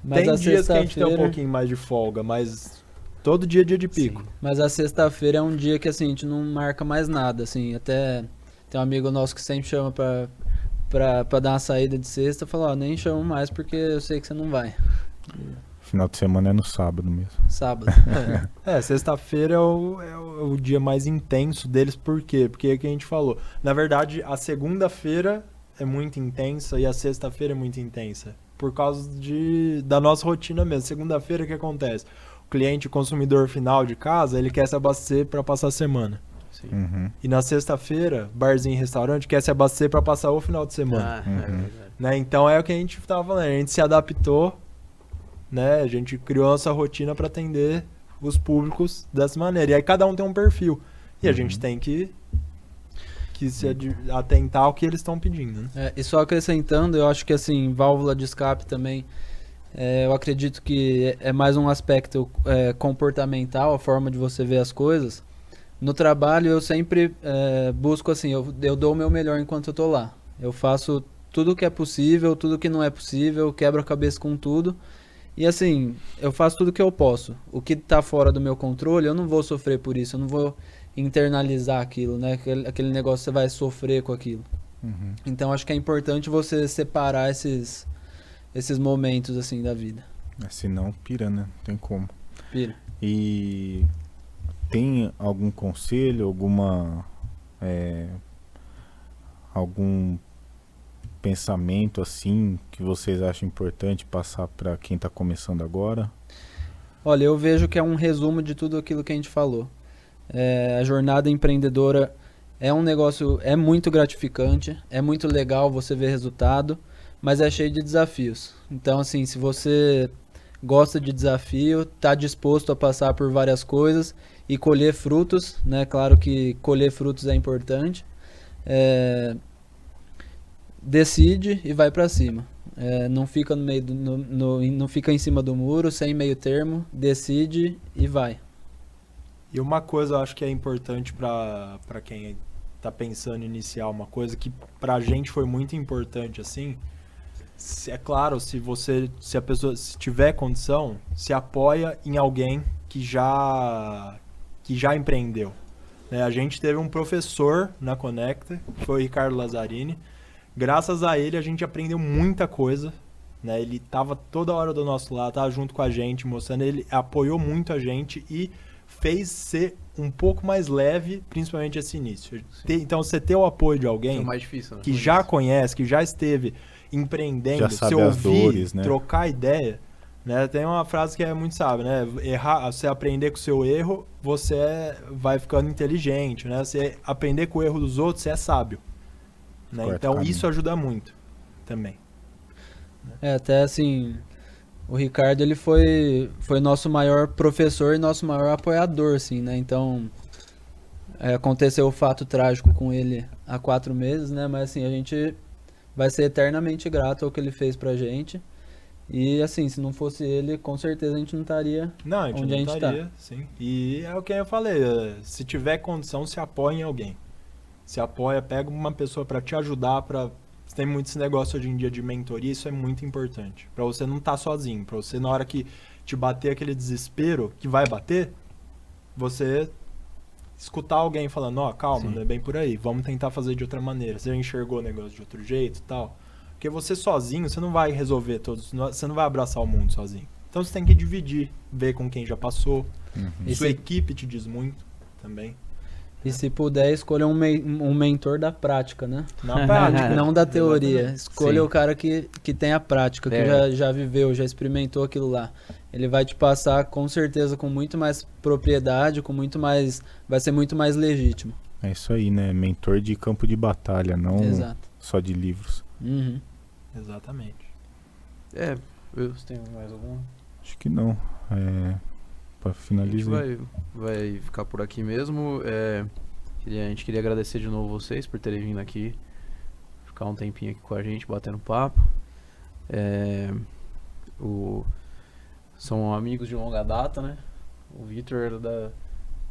Mas Tem a dias que a gente tem um sexta-feira- pouquinho mais de folga, mas todo dia é dia de pico. Sim. Mas a sexta-feira é um dia que assim, a gente não marca mais nada, assim, até tem um amigo nosso que sempre chama pra dar uma saída de sexta, fala, nem chamo mais porque eu sei que você não vai. Final de semana é no sábado mesmo. Sábado. Sexta-feira é o dia mais intenso deles, por quê? Porque é o que a gente falou. Na verdade, a segunda-feira é muito intensa e a sexta-feira é muito intensa. Por causa da nossa rotina mesmo. Segunda-feira, o que acontece? O cliente, o consumidor final de casa, ele quer se abastecer para passar a semana. Sim. Uhum. E na sexta-feira, barzinho e restaurante, quer se abastecer para passar o final de semana. É verdade. Né? Então é o que a gente estava falando. A gente se adaptou, né? A gente criou nossa rotina para atender os públicos dessa maneira. E aí cada um tem um perfil. E a gente tem que se atentar ao que eles estão pedindo. Né? E só acrescentando, eu acho que assim, válvula de escape também, eu acredito que é mais um aspecto comportamental, a forma de você ver as coisas. No trabalho eu sempre busco assim, eu dou o meu melhor enquanto eu tô lá. Eu faço tudo que é possível, tudo que não é possível, quebro a cabeça com tudo. E assim, eu faço tudo que eu posso. O que tá fora do meu controle, eu não vou sofrer por isso, eu não vou internalizar aquilo, né? Aquele negócio, você vai sofrer com aquilo. Uhum. Então acho que é importante você separar esses momentos assim da vida. Senão pira, né? Não tem como. Pira. E tem algum conselho, algum pensamento assim que vocês acham importante passar para quem está começando agora? Olha, eu vejo que é um resumo de tudo aquilo que a gente falou. A jornada empreendedora é um negócio, é muito gratificante, é muito legal você ver resultado, mas é cheio de desafios. Então, assim, se você gosta de desafio, está disposto a passar por várias coisas e colher frutos, né? Claro que colher frutos é importante. Decide e vai para cima. Não fica no meio não fica em cima do muro, sem meio termo, decide e vai. E uma coisa eu acho que é importante para quem tá pensando em iniciar uma coisa que pra gente foi muito importante assim, é claro, se a pessoa se tiver condição, se apoia em alguém que já empreendeu. Né? A gente teve um professor na Conecta, que foi o Ricardo Lazzarini. Graças a ele a gente aprendeu muita coisa, né? Ele estava toda hora do nosso lado, estava junto com a gente, mostrando, ele apoiou muito a gente e fez ser um pouco mais leve, principalmente esse início. Então você ter o apoio de alguém É o mais difícil, né? que já conhece, que já esteve empreendendo, Já sabe se as ouvir, dores, né? trocar ideia, né? Tem uma frase que é muito sábia, né? Você aprender com o seu erro, você vai ficando inteligente, né? Você aprender com o erro dos outros, você é sábio. Né? Corta o Então caminho. isso ajuda muito também. Até assim, o Ricardo ele foi nosso maior professor e nosso maior apoiador, assim, né? Então, aconteceu o fato trágico com ele há 4 meses, né? Mas assim, a gente vai ser eternamente grato ao que ele fez pra gente. E assim, se não fosse ele, com certeza a gente não estaria Não, a gente onde não a gente estaria, sim. E é o que eu falei, se tiver condição, se apoia em alguém. Se apoia, pega uma pessoa para te ajudar, tem muito esse negócio hoje em dia de mentoria, isso é muito importante. Para você não estar sozinho, para você na hora que te bater aquele desespero, que vai bater, você escutar alguém falando, calma, Sim. não é bem por aí, vamos tentar fazer de outra maneira. Você já enxergou o negócio de outro jeito e tal. Porque você sozinho, você não vai resolver todos, você não vai abraçar o mundo sozinho. Então você tem que dividir, ver com quem já passou. Sua equipe te diz muito também. E se puder, escolha um mentor da prática, né? Na prática. Não da teoria. Exatamente. Escolha Sim. o cara que tem a prática, que já viveu, já experimentou aquilo lá. Ele vai te passar com certeza com muito mais propriedade, vai ser muito mais legítimo. É isso aí, né? Mentor de campo de batalha, não Exato. só de livros. Uhum. Exatamente. Você tem mais alguma? Acho que não. Pra A gente finalizar. vai ficar por aqui mesmo. A gente queria agradecer de novo vocês por terem vindo aqui, ficar um tempinho aqui com a gente, batendo papo. São amigos de longa data, né? O Vitor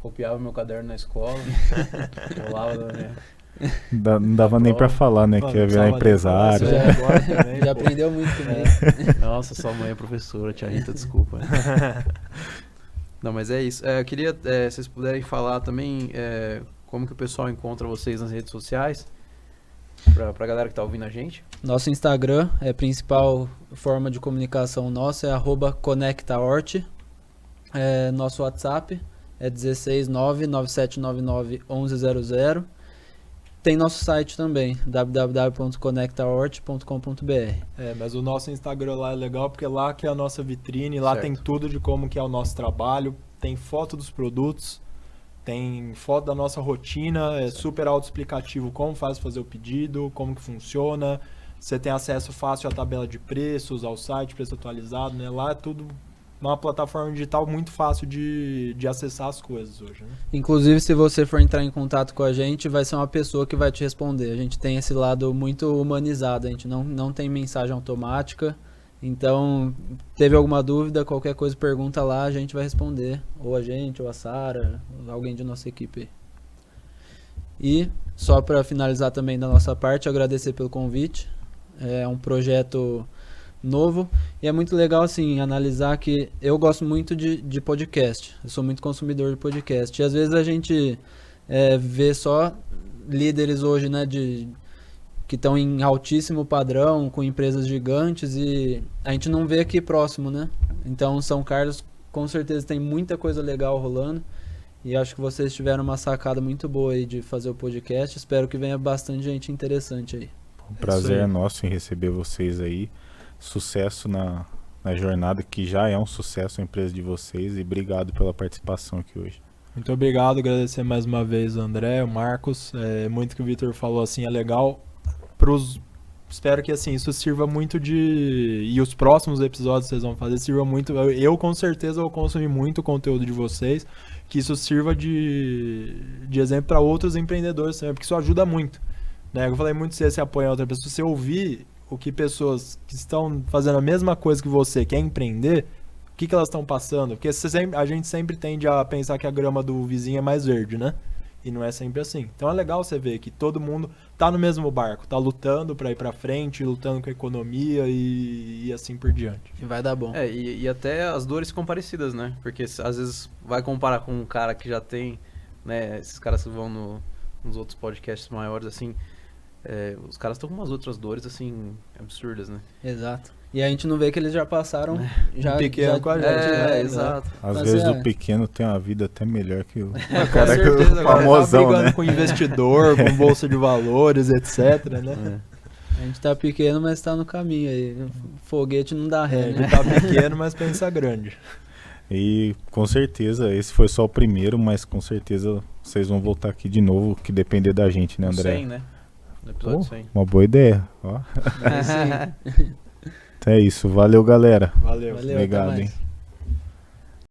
copiava meu caderno na escola, colava da minha... Não dava nem pra falar, né? Mano, Que ia virar precisava empresário. nem falar isso agora também, Já pô. aprendeu muito comigo. Nossa, sua mãe é professora, tia Rita, desculpa. Não, mas é isso. Eu queria, se vocês puderem falar também como que o pessoal encontra vocês nas redes sociais, pra galera que tá ouvindo a gente. Nosso Instagram, a principal forma de comunicação nossa é @conectahort. Nosso WhatsApp é 16997991100. Tem nosso site também, www.conectahort.com.br. Mas o nosso Instagram lá é legal porque lá que é a nossa vitrine, lá Certo. tem tudo de como que é o nosso trabalho, tem foto dos produtos, tem foto da nossa rotina, é super autoexplicativo como fazer o pedido, como que funciona, você tem acesso fácil à tabela de preços, ao site, preço atualizado, né? Lá é tudo uma plataforma digital muito fácil de acessar as coisas hoje, né? Inclusive, se você for entrar em contato com a gente, vai ser uma pessoa que vai te responder. A gente tem esse lado muito humanizado, a gente não tem mensagem automática. Então, teve alguma dúvida, qualquer coisa, pergunta lá, a gente vai responder. Ou a gente, ou a Sara, ou alguém de nossa equipe. E, só para finalizar também da nossa parte, agradecer pelo convite. É um projeto novo e é muito legal assim analisar que eu gosto muito de podcast, eu sou muito consumidor de podcast e às vezes a gente vê só líderes hoje, né, que estão em altíssimo padrão com empresas gigantes e a gente não vê aqui próximo, né? Então São Carlos com certeza tem muita coisa legal rolando e acho que vocês tiveram uma sacada muito boa aí de fazer o podcast, espero que venha bastante gente interessante aí. O prazer é nosso em receber vocês aí. Sucesso na jornada, que já é um sucesso a empresa de vocês, e obrigado pela participação aqui hoje. Muito obrigado, agradecer mais uma vez o André, o Marcos, muito que o Vitor falou assim, é legal espero que assim, isso sirva muito e os próximos episódios que vocês vão fazer sirva muito, eu com certeza vou consumir muito o conteúdo de vocês, que isso sirva de exemplo para outros empreendedores também, porque isso ajuda muito, né? Eu falei muito se você apoia outra pessoa, se você ouvir o que pessoas que estão fazendo a mesma coisa que você quer empreender, o que elas estão passando, porque a gente sempre tende a pensar que a grama do vizinho é mais verde, né? E não é sempre assim. Então é legal você ver que todo mundo tá no mesmo barco, tá lutando para ir para frente, lutando com a economia e assim por diante. E vai dar bom. E até as dores ficam parecidas, né? Porque às vezes vai comparar com um cara que já tem, né? Esses caras que vão nos outros podcasts maiores, assim, os caras estão com umas outras dores, assim, absurdas, né? Exato. E a gente não vê que eles já passaram já pequeno com a gente, né? Exato. Às Mas vezes o pequeno tem uma vida até melhor que o Com cara que certeza, o agora famosão, tá brigando né? com investidor, com bolsa de valores, etc, né? A gente tá pequeno, mas tá no caminho aí. Foguete não dá ré, Ele né? tá pequeno, mas pensa grande. E com certeza, esse foi só o primeiro, mas com certeza vocês vão voltar aqui de novo, que depender da gente, né, André? 100, né? No episódio Pô, 100. uma boa ideia, ó. É isso aí. Então é isso, valeu galera. Valeu. Valeu, até Obrigado, mais. hein?